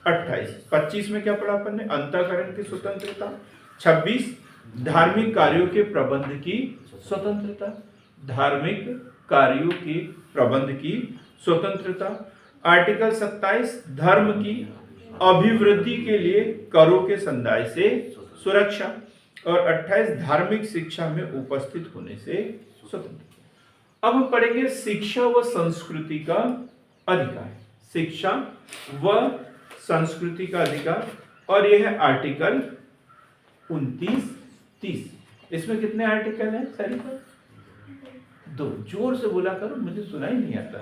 28। 25 में क्या पढ़ा अपन ने? अंतःकरण की स्वतंत्रता। 26 धार्मिक कार्यों के प्रबंध की स्वतंत्रता, धार्मिक कार्यों के प्रबंध की स्वतंत्रता। आर्टिकल 27 धर्म की अभिवृद्धि के लिए करों के संदाय से सुरक्षा, और 28 धार्मिक शिक्षा में उपस्थित होने से स्वतंत्रता। अब हम पढ़ेंगे शिक्षा व संस्कृति का अधिकार। शिक्षा व संस्कृति का अधिकार, और यह है आर्टिकल 29, 30। इसमें कितने आर्टिकल हैं? सर 2, जोर से बोला करो, मुझे सुनाई नहीं आता।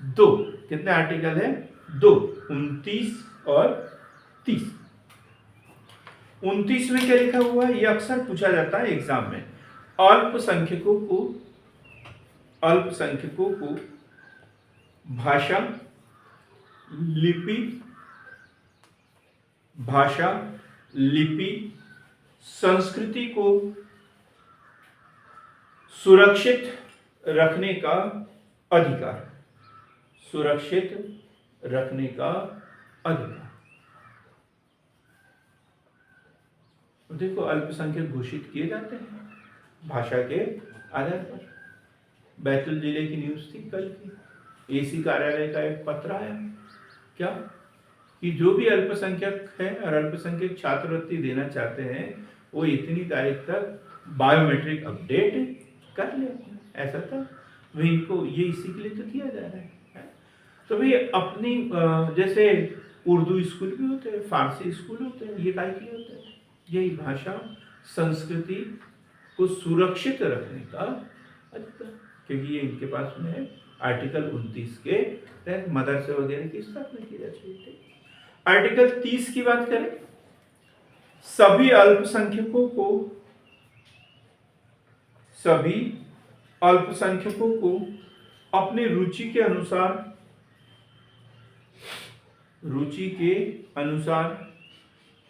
2, कितने आर्टिकल है? 2, 29 और 30। 29 में क्या लिखा हुआ है? ये अक्सर पूछा जाता है एग्जाम में। अल्पसंख्यकों को भाषा, लिपि, संस्कृति को सुरक्षित रखने का अधिकार। देखो, अल्पसंख्यक घोषित किए जाते हैं भाषा के आधार पर। बैतूल जिले की न्यूज थी कल की, एसी कार्यालय का एक पत्र आया, क्या कि जो भी अल्पसंख्यक है और अल्पसंख्यक छात्रवृत्ति देना चाहते हैं, वो इतनी तारीख तक बायोमेट्रिक अपडेट कर ले। ऐसा था भाई, इनको ये इसी के लिए तो दिया जा रहा है। तो भाई अपनी जैसे उर्दू स्कूल भी होते हैं, फारसी स्कूल होते हैं, ये काय के लिए होते हैं? यही भाषा संस्कृति को सुरक्षित रखने का अधिकार, क्योंकि ये इनके पास में है। आर्टिकल 29 के तहत मदरसे वगैरह की स्थापना की जा सकती है। आर्टिकल 30 की बात करें, सभी अल्पसंख्यकों को अपनी रुचि के अनुसार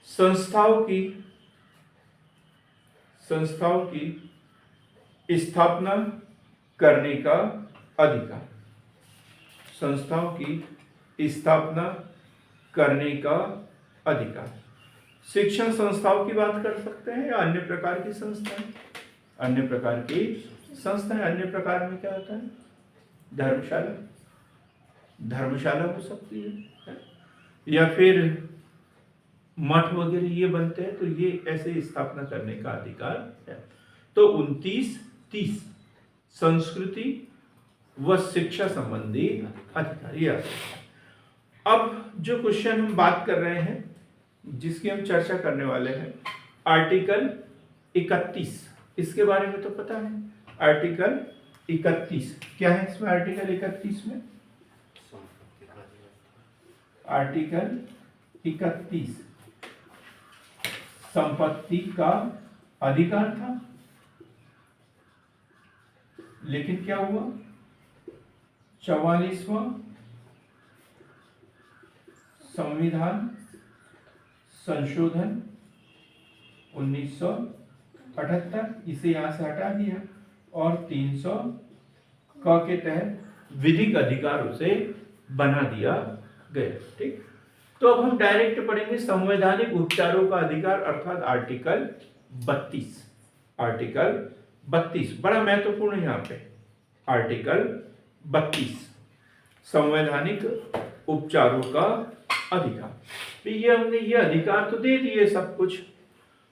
संस्थाओं की स्थापना करने का अधिकार। शिक्षण संस्थाओं की बात कर सकते हैं या अन्य प्रकार की संस्थाएं। अन्य प्रकार में क्या होता है? धर्मशाला हो सकती है, या फिर मठ वगैरह ये बनते हैं, तो ये ऐसे स्थापना करने का अधिकार है। तो 29, 30 संस्कृति व शिक्षा संबंधी अधिकार। ये अब जो क्वेश्चन हम बात कर रहे हैं, जिसकी हम चर्चा करने वाले हैं, आर्टिकल 31, इसके बारे में तो पता है। आर्टिकल 31 क्या है? इसमें आर्टिकल 31 में आर्टिकल 31 संपत्ति का अधिकार था, लेकिन क्या हुआ? 44वां संविधान संशोधन 1978, इसे यहां से हटा दिया और 300 क के तहत विधिक अधिकार उसे बना दिया गया। ठीक, तो अब हम डायरेक्ट पढ़ेंगे संवैधानिक उपचारों का अधिकार, अर्थात आर्टिकल 32। आर्टिकल 32 बड़ा महत्वपूर्ण है यहाँ पे। आर्टिकल 32 संवैधानिक उपचारों का अधिकार। तो ये हमने ये अधिकार तो दे दिए सब कुछ,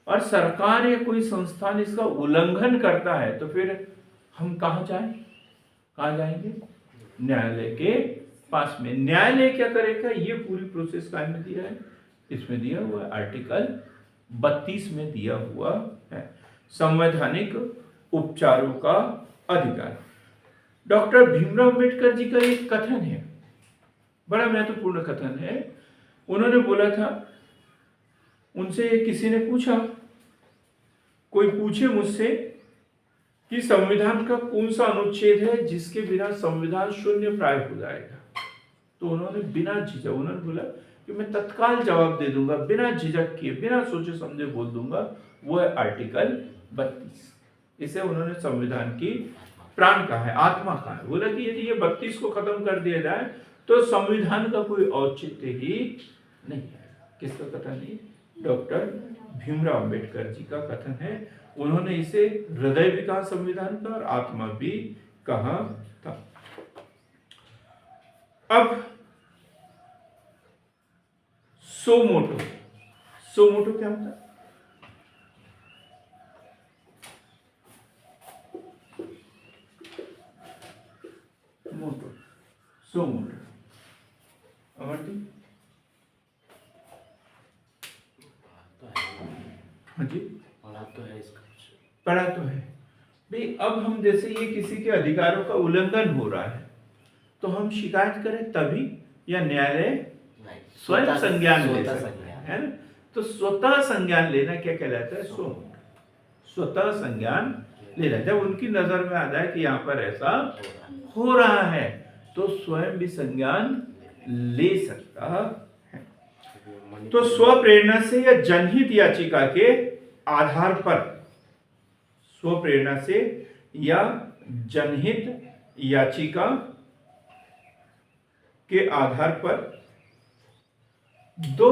और सरकार या कोई संस्थान इसका उल्लंघन करता है तो फिर हम कहाँ जाएंगे? न्यायालय के पास में। न्यायालय क्या करेगा? ये पूरी प्रोसेस का में दिया है, इसमें दिया हुआ है, आर्टिकल 32 में दिया हुआ है, संवैधानिक उपचारों का अधिकार। डॉक्टर भीमराव अंबेडकर जी का एक कथन है, बड़ा महत्वपूर्ण कथन है। उन्होंने बोला था, उनसे किसी ने पूछा, कोई पूछे मुझसे कि संविधान का कौन सा अनुच्छेद है जिसके बिना संविधान शून्य प्राय हो जाएगा, तो उन्होंने बिना झिझक उन्होंने बोला कि मैं तत्काल जवाब दे दूंगा, बिना झिझक किए, बिना सोचे समझे बोल दूंगा, वो है आर्टिकल 32। इसे उन्होंने संविधान की प्राण कहा है, आत्मा कहा है। बोला कि यदि ये 32 को खत्म कर दिया जाए तो संविधान का कोई औचित्य ही नहीं है। किसका कथन है? डॉक्टर भीमराव अंबेडकर जी का कथन है। उन्होंने इसे हृदय भी कहा संविधान का और आत्मा भी कहा था। अब सो मोटो क्या होता है? सो मोटो अमरती, हाँ जी, पढ़ा तो है इसका, पढ़ा तो है भाई। अब हम जैसे ये किसी के अधिकारों का उल्लंघन हो रहा है तो हम शिकायत करें तभी, या न्यायालय नहीं, स्वयं संज्ञान ले स्वतः सकता संज्ञान। है ना। तो स्वतः संज्ञान लेना क्या कहलाता है? स्वतः संज्ञान लेना। जब उनकी नजर में आ जाए कि यहाँ पर ऐसा हो रहा है तो स्वयं भी संज्ञान ले सकता है। तो स्व प्रेरणा से या जनहित याचिका के आधार पर, स्व प्रेरणा से या जनहित याचिका के आधार पर दो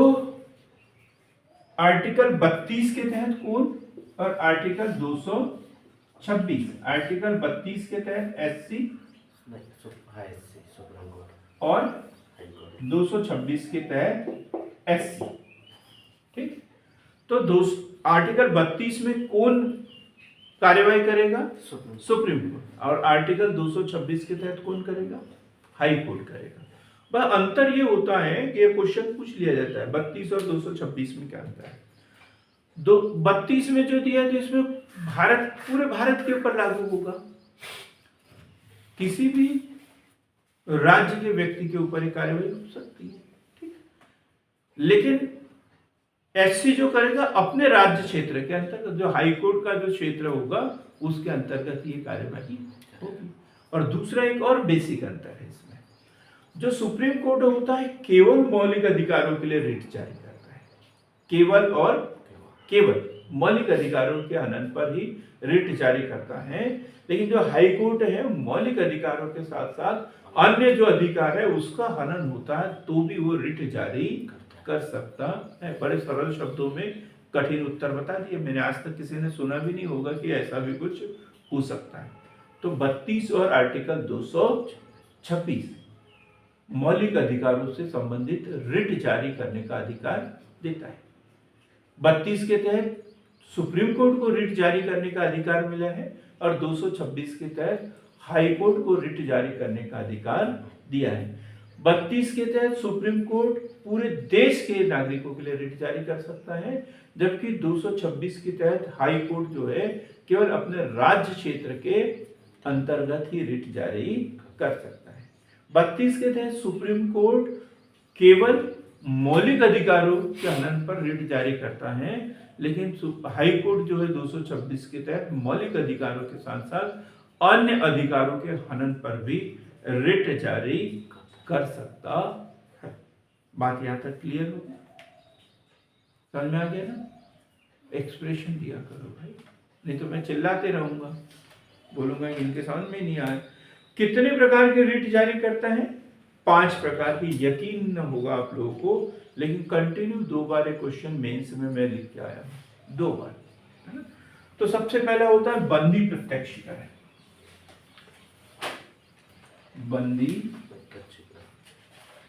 आर्टिकल 32 के तहत कौन और आर्टिकल 226, आर्टिकल 32 के तहत एससी और 226 के तहत एससी। ठीक, तो आर्टिकल 32 में कौन कार्यवाही करेगा? Supreme court. और आर्टिकल 226 के तहत कौन करेगा? हाई कोर्ट करेगा। बस अंतर ये होता है कि ये क्वेश्चन पूछ लिया जाता है 32 और 226 में क्या अंतर है। 32 में जो दिया है तो इसमें भारत, पूरे भारत के ऊपर लागू होगा, किसी भी राज्य के व्यक्ति के ऊपर एक कार्यवाही हो सकती है। ठीक, लेकिन एससी जो करेगा अपने राज्य क्षेत्र के अंतर्गत, जो हाई कोर्ट का जो क्षेत्र होगा उसके अंतर्गत ये कार्यवाही होगी। और दूसरा एक और बेसिक अंतर है इसमें, जो सुप्रीम कोर्ट होता है केवल मौलिक अधिकारों के लिए रिट जारी करता है, केवल और केवल मौलिक अधिकारों के हनन पर ही रिट जारी करता है। लेकिन जो हाई कोर्ट है मौलिक अधिकारों के साथ साथ अन्य जो अधिकार है उसका हनन होता है तो भी वो रिट जारी कर सकता है। बड़े सरल शब्दों में कठिन उत्तर बता दिए। मैंने आज तक किसी ने सुना भी नहीं होगा कि ऐसा भी कुछ हो सकता है। तो 32 और आर्टिकल 226 मौलिक अधिकारों से संबंधित रिट जारी करने का अधिकार देता है। 32 के तहत सुप्रीम कोर्ट को रिट जारी करने का अधिकार मिला है और 226 के तहत हाई कोर्ट को रिट जारी करने का अधिकार दिया है। 32 के तहत सुप्रीम कोर्ट पूरे देश के नागरिकों के लिए रिट जारी कर सकता है, जबकि 226 के तहत हाई कोर्ट जो है केवल अपने राज्य क्षेत्र के अंतर्गत ही रिट जारी कर सकता है। 32 के तहत सुप्रीम कोर्ट केवल मौलिक अधिकारों के हनन पर रिट जारी करता है, लेकिन हाई कोर्ट जो है 226 के तहत मौलिक अधिकारों के साथ साथ अन्य अधिकारों के हनन पर भी रिट जारी कर सकता है। बात यहां तक क्लियर हो गई? समझ में आ गया ना? एक्सप्रेशन दिया करो भाई, नहीं तो मैं चिल्लाते रहूंगा, बोलूंगा इनके समझ में नहीं आया। कितने प्रकार के रिट जारी करता है? 5 प्रकार की। यकीन न होगा आप लोगों को, लेकिन कंटिन्यू 2 बार एक क्वेश्चन मेंस में मैं लिख के आया हूं, 2 बार, है ना। तो सबसे पहला होता है बंदी प्रत्यक्षीकरण। बंदी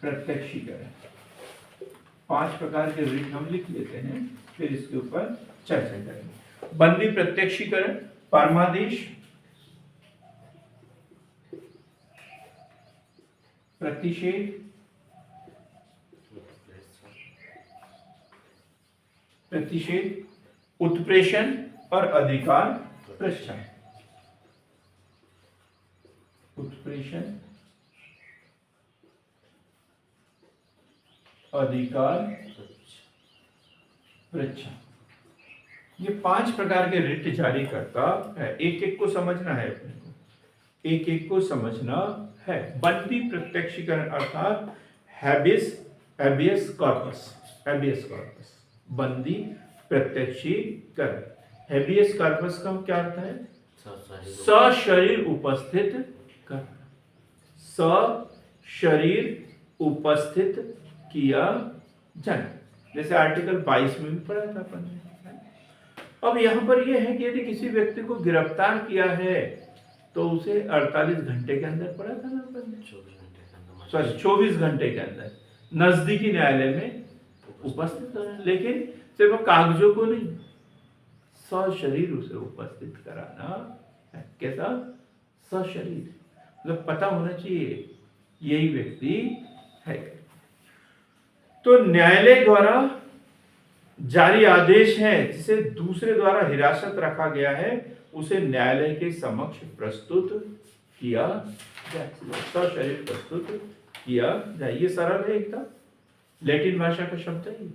प्रत्यक्षीकरण 5 प्रकार के रिट हम लिख लेते हैं, फिर इसके ऊपर चर्चा करेंगे। बंदी प्रत्यक्षीकरण, परमादेश, प्रतिषेध, उत्प्रेषण और अधिकार प्रश्न। उत्प्रेषण, अधिकार प्रश्न, ये 5 प्रकार के रिट जारी करता है। एक एक को समझना है अपने को, एक एक को समझना है। बंदी प्रत्यक्षीकरण अर्थात हैबियस कॉर्पस, हैबियस कॉर्पस, बंदी प्रत्यक्षीकरण। हैबियस कॉर्पस का क्या अर्थ है? सशरीर उपस्थित करना, सशरीर उपस्थित किया जाना, जैसे आर्टिकल 22 में भी पढ़ा था अपन ने। अब यहाँ पर यह है कि यदि किसी व्यक्ति को गिरफ्तार किया है तो उसे 48 घंटे के अंदर पढ़ा था ना अपन ने, 24 घंटे के अंदर नजदीकी न्यायालय में उपस्थित होना। लेकिन सिर्फ कागजों को नहीं, सशरीर उसे उपस्थित कराना है। कैसा? सशरीर, मतलब पता होना चाहिए यही व्यक्ति है। तो न्यायालय द्वारा जारी आदेश है जिसे दूसरे द्वारा हिरासत रखा गया है उसे न्यायालय के समक्ष प्रस्तुत किया जाए, सशरीर प्रस्तुत किया जाए। ये सरल है एकदम, लैटिन भाषा का शब्द है।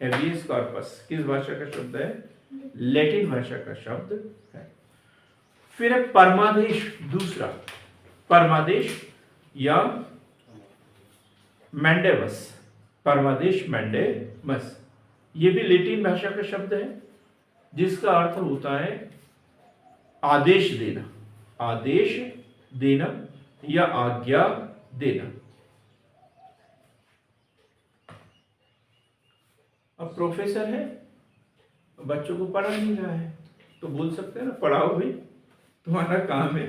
हेबियस कॉर्पस किस भाषा का शब्द है? लैटिन भाषा का शब्द है। फिर है परमादेश, दूसरा परमादेश या मैंडेवस, परमादेश मैंडेवस, ये भी लैटिन भाषा का शब्द है जिसका अर्थ होता है आदेश देना, आदेश देना या आज्ञा देना। अब प्रोफेसर है, बच्चों को पढ़ा नहीं रहा है, तो बोल सकते हैं ना, पढ़ाओ भाई, तुम्हारा काम है,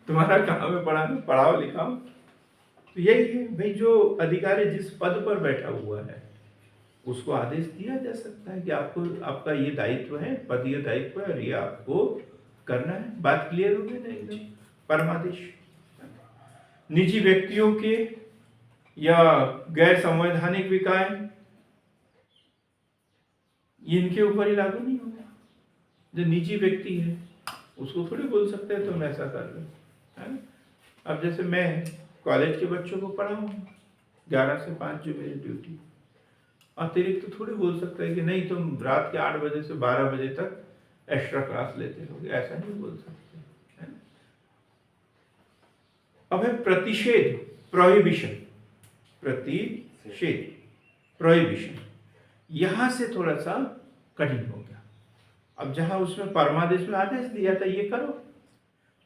तुम्हारा काम है पढ़ाना, पढ़ाओ लिखाओ। तो यही है भाई, जो अधिकारी जिस पद पर बैठा हुआ है उसको आदेश दिया जा सकता है कि आपको, आपका ये दायित्व है, पदीय दायित्व है और ये आपको करना है। बात क्लियर हो गई ना एकदम? परमादेश निजी व्यक्तियों के या गैर संवैधानिक विकाय इनके ऊपर ही लागू नहीं होगा। जो निजी व्यक्ति है उसको थोड़ी बोल सकते हैं तुम ऐसा कर लो, है ना? अब जैसे मैं कॉलेज के बच्चों को पढ़ाऊँ 11 से 5 जो मेरी ड्यूटी, अतिरिक्त तो थोड़ी बोल सकता है कि नहीं तुम रात के 8 बजे से 12 बजे तक एक्स्ट्रा क्लास लेते हो, ऐसा नहीं बोल सकते, है ना? अब है प्रतिषेध, प्रोहिबिशन, प्रतिषेध, प्रोहिबिशन, यहां से थोड़ा सा कठिन हो गया। अब जहां उसमें परमादेश में आदेश दिया था ये करो,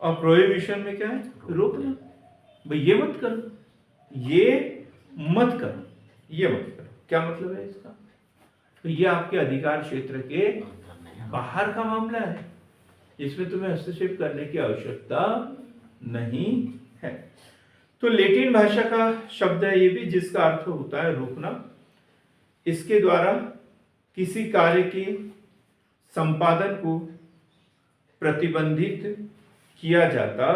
और प्रोहिबिशन में क्या है? रोकना, भाई ये मत करो, ये मत करो, ये मत करो। क्या मतलब है इसका? तो ये आपके अधिकार क्षेत्र के बाहर का मामला है, इसमें तुम्हें हस्तक्षेप करने की आवश्यकता नहीं है। तो लैटिन भाषा का शब्द है ये भी, जिसका अर्थ होता है रोकना। इसके द्वारा किसी कार्य के संपादन को प्रतिबंधित किया जाता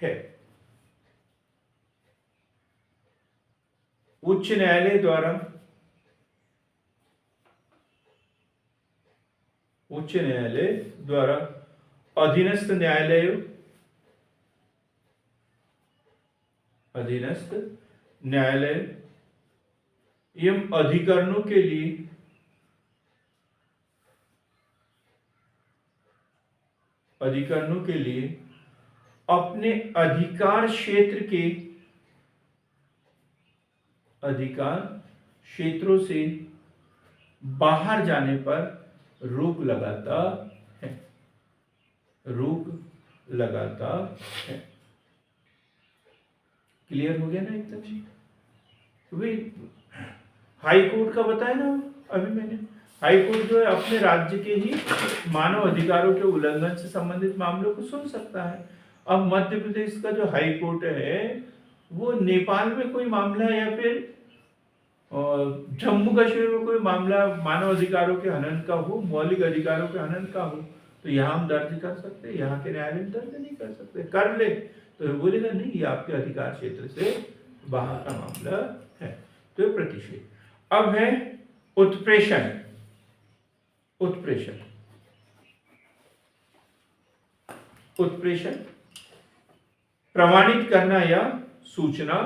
है। उच्च न्यायालय द्वारा, उच्च न्यायालय द्वारा अधीनस्थ न्यायालयों, अधीनस्थ न्यायालय एवं अधिकरणों के लिए अपने अधिकार क्षेत्र के अधिकार क्षेत्रों से बाहर जाने पर रोक लगाता है, रोक लगाता है। क्लियर हो गया ना एकदम? तो भाई हाई कोर्ट का बताया ना अभी मैंने, हाई कोर्ट जो है अपने राज्य के ही मानव अधिकारों के उल्लंघन से संबंधित मामलों को सुन सकता है। अब मध्य प्रदेश का जो हाई कोर्ट है वो नेपाल में कोई मामला या फिर जम्मू कश्मीर में कोई मामला मानव अधिकारों के हनन का हो, मौलिक अधिकारों के हनन का हो, तो यहाँ हम दर्ज कर सकते हैं, यहाँ के न्यायालय में दर्ज नहीं कर सकते। कर ले तो बोलेगा नहीं ये आपके अधिकार क्षेत्र से बाहर का मामला है, तो ये प्रतिषेध। अब है उत्प्रेषण, उत्प्रेषण, उत्प्रेषण प्रमाणित करना या सूचना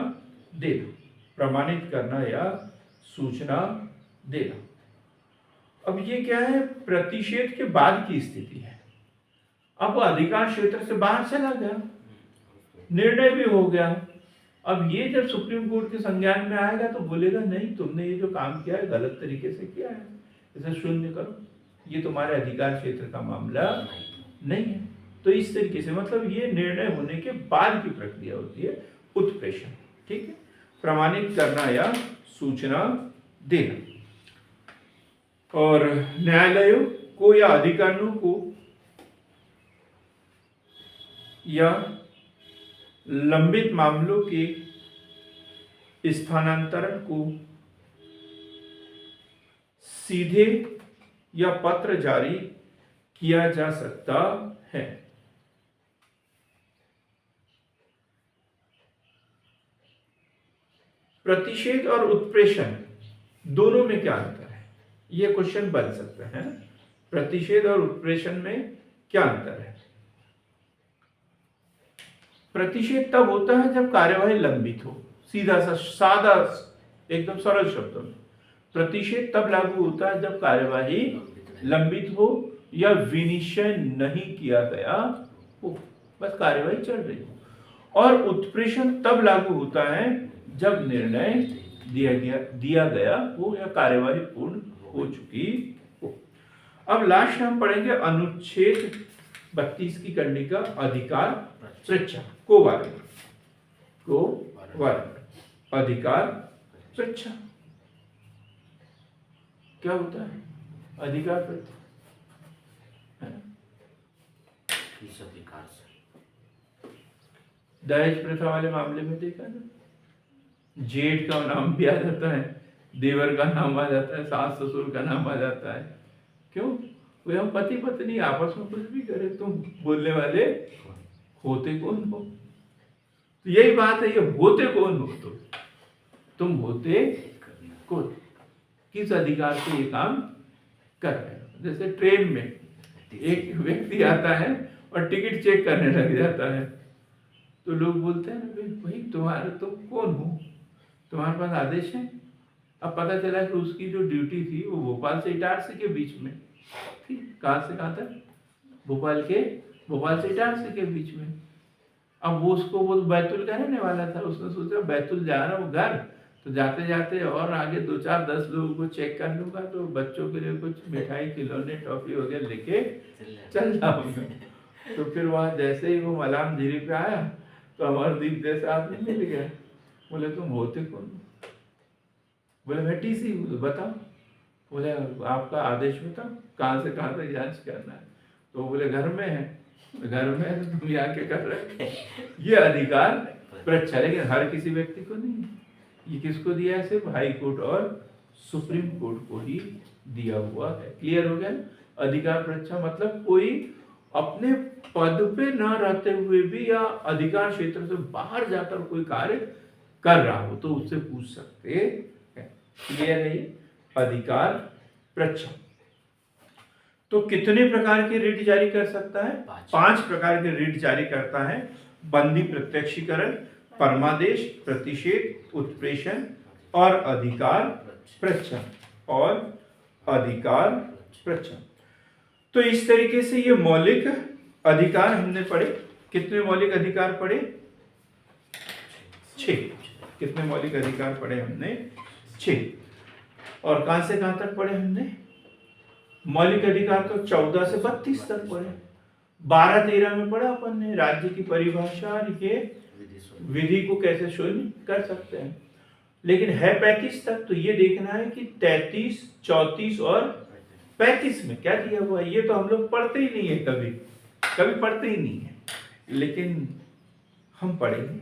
देना, प्रमाणित करना या सूचना देना। अब ये क्या है? प्रतिषेध के बाद की स्थिति है। अब अधिकार क्षेत्र से बाहर चला गया, निर्णय भी हो गया। अब ये जब सुप्रीम कोर्ट के संज्ञान में आएगा तो बोलेगा नहीं तुमने ये जो काम किया है गलत तरीके से किया है, इसे शून्य करो, ये तुम्हारे अधिकार क्षेत्र का मामला नहीं है। तो इस तरीके से मतलब ये निर्णय होने के बाद की प्रक्रिया होती है उत्प्रेषण, ठीक है? प्रमाणित करना या सूचना देना। और न्यायालयों को या अधिकारियों को या लंबित मामलों के स्थानांतरण को सीधे या पत्र जारी किया जा सकता है। प्रतिषेध और उत्प्रेषण दोनों में क्या अंतर है ये क्वेश्चन बन सकता है ना। प्रतिषेध और उत्प्रेषण में क्या अंतर है? प्रतिषेध तब होता है जब कार्यवाही लंबित हो, सीधा सा सादा एकदम सरल शब्दों में। प्रतिषेध तब लागू होता है जब कार्यवाही लंबित हो या विनिश्चय नहीं किया गया हो, बस कार्यवाही चल रही हो। और उत्प्रेषण तब लागू होता है जब निर्णय दिया गया हो या कार्यवाही पूर्ण हो चुकी हो। अब लास्ट हम पढ़ेंगे अनुच्छेद 32 की कंडिका अधिकार पृच्छा को अधिकार पृच्छा क्या होता है? अधिकार पृच्छा किस अधिकार से? दहेज प्रथा वाले मामले में देखा ना, जेठ का नाम भी आ जाता है, देवर का नाम आ जाता है, सास ससुर का नाम आ जाता है। क्यों? वे हम पति पत्नी आपस में कुछ भी करे, तुम बोलने वाले होते कौन हो? तो यही बात है, ये होते कौन हो? तुम होते कौन? किस अधिकार से ये काम कर रहे हो? जैसे ट्रेन में एक व्यक्ति आता है और टिकट चेक करने लग जाता है, तो लोग बोलते हैं ना, भाई तुम्हारे तुम कौन हो? तुम्हारे पास आदेश है? अब पता चला कि उसकी जो ड्यूटी थी वो भोपाल से इटारसी के बीच में थी। कहाँ से कहाँ तक? भोपाल से इटारसी के बीच में। अब वो बैतूल का रहने वाला था, उसने सोचा बैतूल जा रहा हूँ घर, तो जाते जाते और आगे 2-4-10 लोगों को चेक कर लूंगा, तो बच्चों के लिए कुछ मिठाई खिलौने टॉफी वगैरह लेके चल जाऊंगा। तो फिर वहां जैसे ही वो मलाम झीरी पे आया तो अमरदीप जैसा आदमी मिल गया। बोले तुम होते कौन? बोले मैं टीसी हूँ। बताओ। बोले आपका आदेश बताओ, कहाँ से कहाँ तक जांच करना है? तो बोले घर में है। घर में है तो तुम यहाँ के कर रहे? ये अधिकार पृच्छा, लेकिन हर किसी व्यक्ति को नहीं है। ये किसको दिया है? सिर्फ हाई कोर्ट और सुप्रीम कोर्ट को ही दिया हुआ है। क्लियर हो गया? अधिकार पृच्छा मतलब कोई अपने पद पे न रहते हुए भी या अधिकार क्षेत्र से बाहर जाकर कोई कार्य कर रहा हो तो उससे पूछ सकते हैं। क्लियर है? ये अधिकार पृच्छा। तो कितने प्रकार के रिट जारी कर सकता है? 5 प्रकार के रिट जारी करता है। बंदी प्रत्यक्षीकरण, परमादेश, प्रतिषेध, उत्प्रेषण और अधिकार पृच्छा तो इस तरीके से ये मौलिक अधिकार हमने पढ़े। कितने मौलिक अधिकार पढ़े? 6। कितने मौलिक अधिकार पढ़े हमने? 6। और कहां से कहां तक पढ़े हमने? मौलिक अधिकार तो 14 से 32 तक पढ़े। 12-13 में पढ़ा अपन ने राज्य की परिभाषा, ये विधि को कैसे शून्य कर सकते हैं। लेकिन है 35 तक, तो ये देखना है कि 33, 34 और 35 में क्या दिया हुआ है। ये तो हम लोग पढ़ते ही नहीं है, कभी पढ़ते ही नहीं है, लेकिन हम पढ़ेंगे।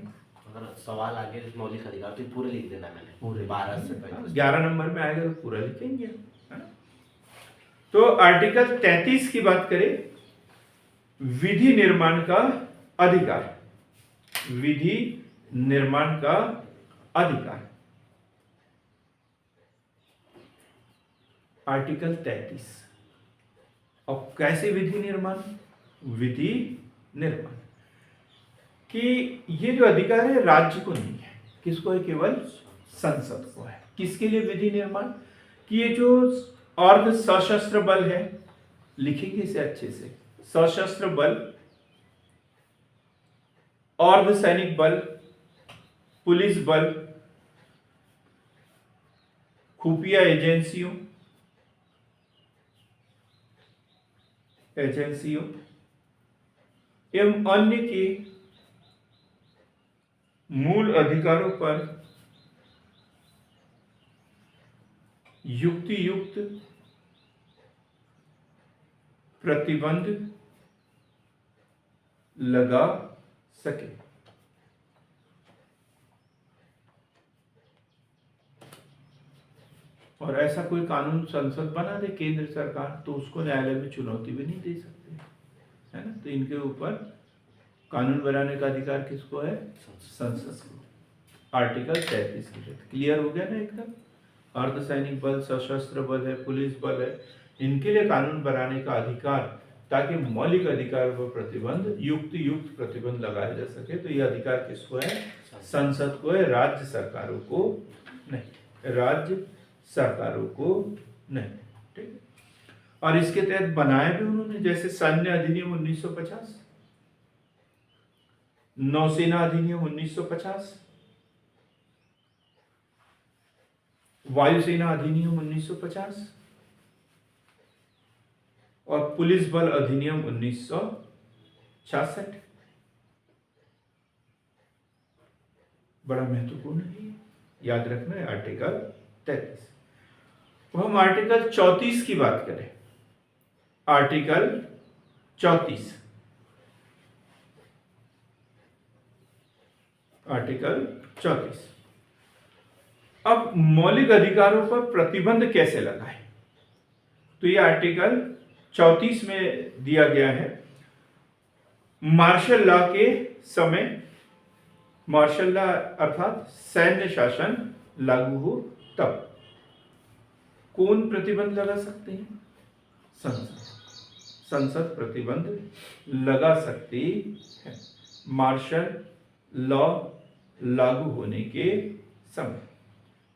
अगर सवाल आगे मौलिक अधिकार तो पूरे लिख देना मैंने, पूरे 12 से 35। 11 नंबर में आएगा तो पूरा लिखेंगे, है ना। तो आर्टिकल 33 की बात करें, विधि निर्माण का अधिकार। विधि निर्माण का अधिकार, आर्टिकल 33। और कैसे विधि निर्माण? विधि निर्माण कि ये जो अधिकार है राज्य को नहीं है, किसको है? केवल संसद को है। किसके लिए विधि निर्माण? कि ये जो अर्ध सशस्त्र बल है, लिखेंगे इसे अच्छे से, सशस्त्र बल, अर्ध सैनिक बल, पुलिस बल, खुफिया एजेंसियों एवं अन्य के मूल अधिकारों पर युक्ति युक्त प्रतिबंध लगा सके। और ऐसा कोई कानून संसद बना दे केंद्र सरकार, तो उसको न्यायालय में चुनौती भी नहीं दे सकते, है ना। तो इनके ऊपर कानून बनाने का अधिकार किसको है? संसद को। आर्टिकल 33 के तहत। क्लियर हो गया ना एकदम? अर्धसैनिक बल, सशस्त्र बल है, पुलिस बल है, इनके लिए कानून बनाने का अधिकार, ताकि मौलिक अधिकारों पर प्रतिबंध, युक्त प्रतिबंध लगाया जा सके। तो ये अधिकार किसको है? संसद को है, राज्य सरकारों को नहीं, राज्य सरकारों को नहीं। ठीक है। और इसके तहत बनाए भी उन्होंने, जैसे सैन्य अधिनियम 1950, नौसेना अधिनियम 1950, वायुसेना अधिनियम 1950 और पुलिस बल अधिनियम 1966। बड़ा महत्वपूर्ण है, याद रखना है। आर्टिकल 33। तो हम आर्टिकल 34 की बात करें। Article 34, article 34। अब मौलिक अधिकारों पर प्रतिबंध कैसे लगाएं? तो ये आर्टिकल 34 में दिया गया है। मार्शल लॉ के समय, मार्शल लॉ अर्थात सैन्य शासन लागू हो तब कौन प्रतिबंध लगा सकते हैं? संसद। संसद प्रतिबंध लगा सकती है मार्शल लॉ लागू होने के समय।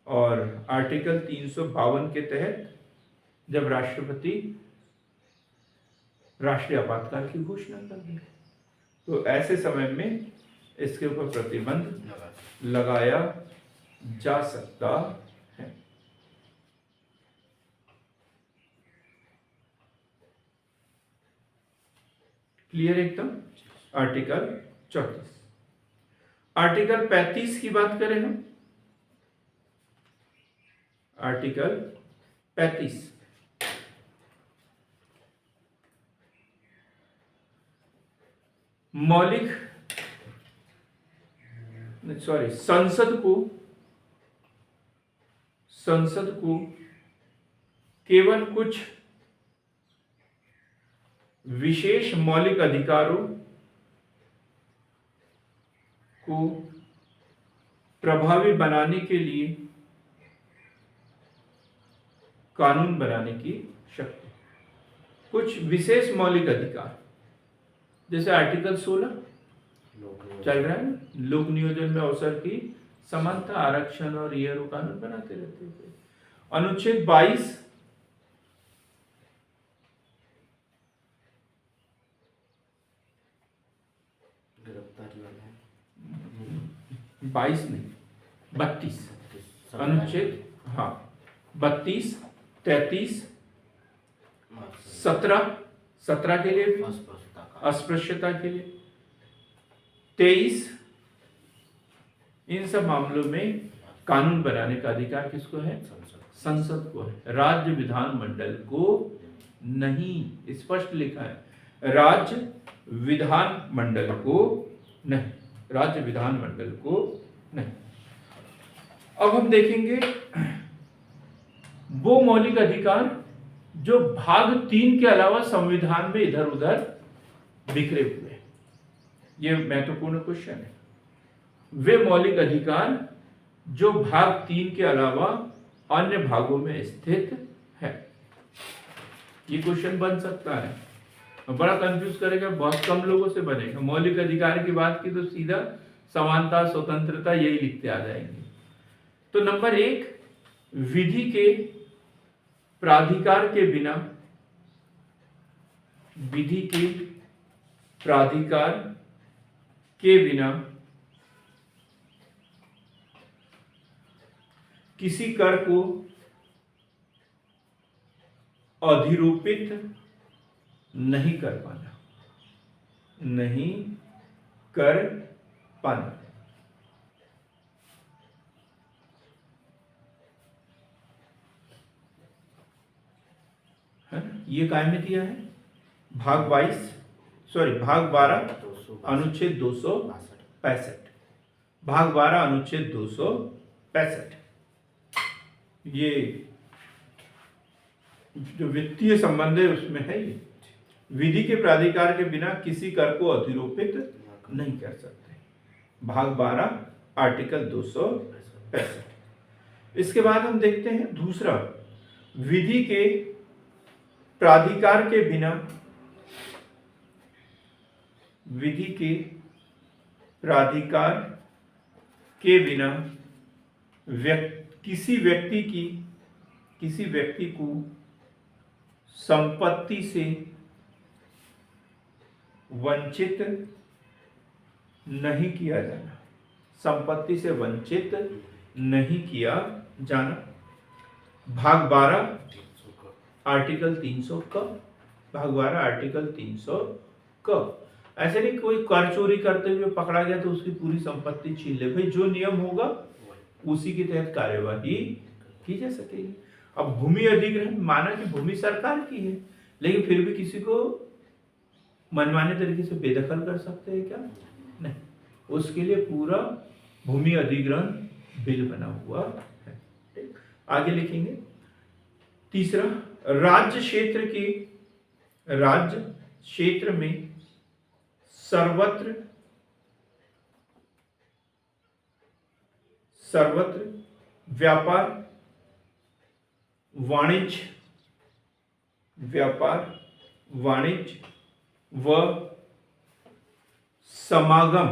और आर्टिकल 352 के तहत जब राष्ट्रपति राष्ट्रीय आपातकाल की घोषणा कर दे, तो ऐसे समय में इसके ऊपर प्रतिबंध लगाया जा सकता है। क्लियर एकदम? आर्टिकल 34। आर्टिकल 35 की बात करें हम। आर्टिकल 35, मौलिक संसद को केवल कुछ विशेष मौलिक अधिकारों को प्रभावी बनाने के लिए कानून बनाने की शक्ति। कुछ विशेष मौलिक अधिकार, जैसे आर्टिकल 16 चल रहा है, लोक नियोजन में अवसर की समानता, आरक्षण और ये कानून बनाते रहते थे। अनुच्छेद 22 22 नहीं 32 अनुच्छेद, हाँ 32, 33, 17 के लिए भी, अस्पृश्यता के लिए 23, इन सब मामलों में कानून बनाने का अधिकार किसको है? संसद को है। राज्य विधानमंडल को नहीं, स्पष्ट लिखा है, राज्य विधानमंडल को नहीं, राज्य विधानमंडल को नहीं। अब हम देखेंगे वो मौलिक अधिकार जो भाग 3 के अलावा संविधान में इधर उधर बिखरे हुए हैं। ये महत्वपूर्ण क्वेश्चन है। वे मौलिक अधिकार जो भाग 3 के अलावा अन्य भागों में स्थित है। ये क्वेश्चन बन सकता है, बड़ा कंफ्यूज करेगा, बहुत कम लोगों से बनेगा। मौलिक अधिकार की बात की तो सीधा समानता, स्वतंत्रता यही लिखते आ जाएंगे। तो नंबर 1, विधि के प्राधिकार के बिना, विधि के प्राधिकार के बिना किसी कर को अधिरूपित नहीं कर पाना, नहीं कर पाना। ये काय में दिया है? भाग 12 अनुच्छेद 265, भाग 12 अनुच्छेद 265। ये जो वित्तीय संबंध है उसमें है। ये विधि के प्राधिकार के बिना किसी कर को अधिरोपित नहीं कर सकते, भाग 12 आर्टिकल 265। इसके बाद हम देखते हैं दूसरा, विधि के प्राधिकार के बिना, विधि के प्राधिकार के बिना किसी व्यक्ति को संपत्ति से वंचित नहीं किया जाना, संपत्ति से वंचित नहीं किया जाना। भाग 12 आर्टिकल 300 क, भाग 12 आर्टिकल 300 क। ऐसे नहीं कोई कर चोरी करते हुए पकड़ा गया तो उसकी पूरी संपत्ति छीन ले, भाई जो नियम होगा उसी के तहत कार्यवाही की जा सकेगी। अब भूमि अधिग्रहण, माना कि भूमि सरकार की है लेकिन फिर भी किसी को मनमाने तरीके से बेदखल कर सकते हैं क्या? नहीं, उसके लिए पूरा भूमि अधिग्रहण बिल बना हुआ है। आगे लिखेंगे तीसरा, राज्य क्षेत्र में सर्वत्र व्यापार वाणिज्य व समागम,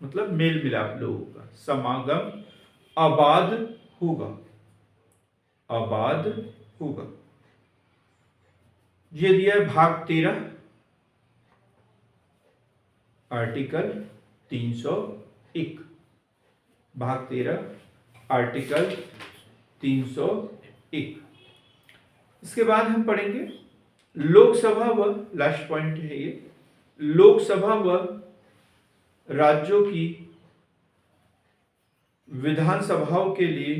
मतलब मेल मिलाप लोगों का समागम आबाद होगा। ये दिया है भाग 13 आर्टिकल 301, भाग 13 आर्टिकल 301। इसके बाद हम पढ़ेंगे लोकसभा व, लास्ट पॉइंट है ये, लोकसभा व राज्यों की विधानसभाओं के लिए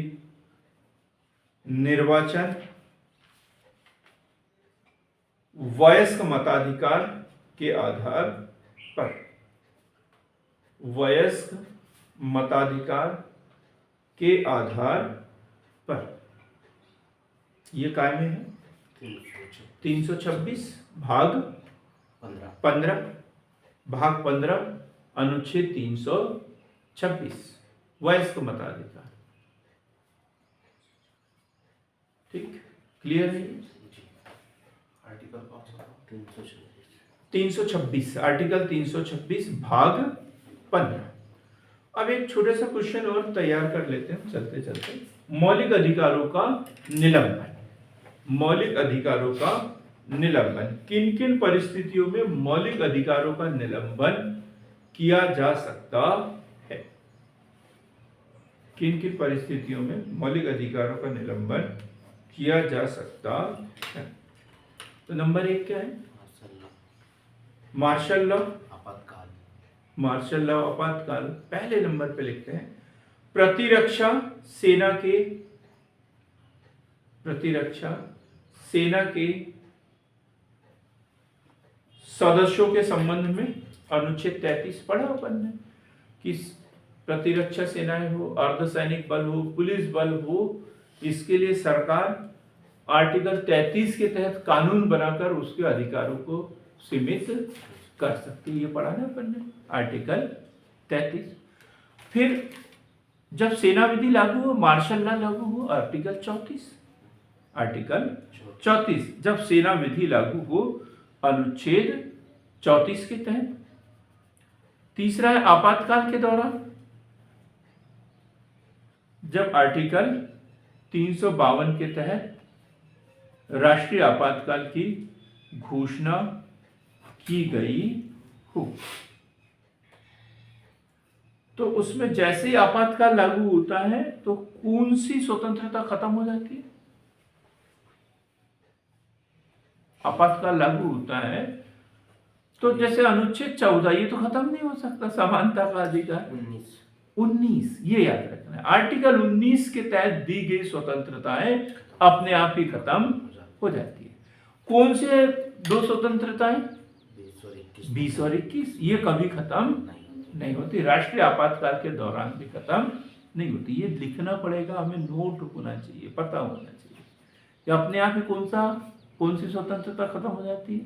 निर्वाचन वयस्क मताधिकार के आधार पर, वयस्क मताधिकार के आधार पर, ये काय में है 326 भाग 15, भाग 15 अनुच्छेद 326 वयस्क मताधिकार। ठीक, क्लियर है? आर्टिकल 326 आर्टिकल 326 भाग 15। अब एक छोटा सा क्वेश्चन और तैयार कर लेते हैं चलते चलते। मौलिक अधिकारों का निलंबन, मौलिक अधिकारों का निलंबन, किन किन परिस्थितियों में मौलिक अधिकारों का निलंबन किया जा सकता है? किन किन परिस्थितियों में मौलिक अधिकारों का निलंबन किया जा सकता है? तो नंबर 1 क्या है? मार्शल लॉ, आपातकाल। मार्शल लॉ आपातकाल पहले नंबर पे लिखते हैं। प्रतिरक्षा सेना के सदस्यों के संबंध में अनुच्छेद 33 पढ़ा अपन ने कि प्रतिरक्षा सेनाएं हो, अर्धसैनिक बल हो, पुलिस बल हो, इसके लिए सरकार आर्टिकल 33 के तहत कानून बनाकर उसके अधिकारों को सीमित कर सकती है। ये पढ़ा ना अपन ने आर्टिकल 33। फिर जब सेना विधि लागू हो, मार्शल लॉ लागू हो, आर्टिकल 34, आर्टिकल 34 जब सेना विधि लागू हो अनुच्छेद 34 के तहत। तीसरा है आपातकाल के दौरान, जब आर्टिकल 352 के तहत राष्ट्रीय आपातकाल की घोषणा की गई हो, तो उसमें जैसे ही आपातकाल लागू होता है तो कौन सी स्वतंत्रता खत्म हो जाती है? आपातकाल लागू होता है तो जैसे अनुच्छेद 14, ये तो खत्म नहीं हो सकता, समानता का अधिकार 19, ये याद रखना है। आर्टिकल 19 के तहत दी गई स्वतंत्रताएं अपने आप ही खत्म हो जाती है। कौन से दो स्वतंत्रताएं? 20 और 21, ये कभी खत्म नहीं होती, राष्ट्रीय आपातकाल के दौरान भी खत्म नहीं होती। ये लिखना पड़ेगा, हमें नोट होना चाहिए, पता होना चाहिए कि अपने आप ही कौन सी स्वतंत्रता खत्म हो जाती है?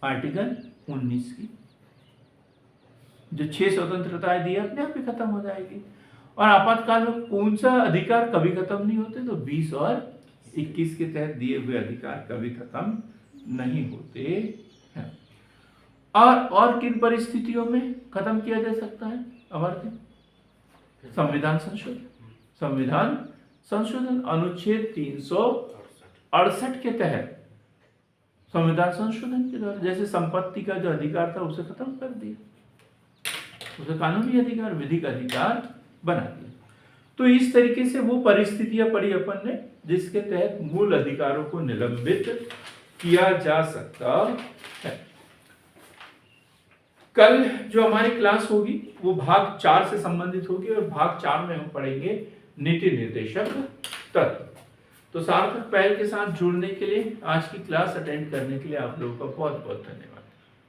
आर्टिकल 19 की जो 6 स्वतंत्रताएं दी अपने आप ही खत्म हो जाएगी। और आपातकाल में कौन सा अधिकार कभी खत्म नहीं होते? तो 20 और 21 के तहत दिए हुए अधिकार कभी खत्म नहीं होते हैं। और किन परिस्थितियों में खत्म किया जा सकता है अमर्त्य? संविधान संशोधन अनुच्छेद 368 के तहत संविधान संशोधन के द्वारा, जैसे संपत्ति का जो अधिकार था उसे खत्म कर दिया, उसे कानूनी अधिकार, विधिक अधिकार बना दिया। तो इस तरीके से वो परिस्थितियां पढ़ी अपन ने जिसके तहत मूल अधिकारों को निलंबित किया जा सकता है। कल जो हमारी क्लास होगी वो भाग 4 से संबंधित होगी और भाग 4 में हम पढ़ेंगे नीति निर्देशक तत्व। तो सार्थक पहल के साथ जुड़ने के लिए, आज की क्लास अटेंड करने के लिए आप लोगों का बहुत बहुत धन्यवाद।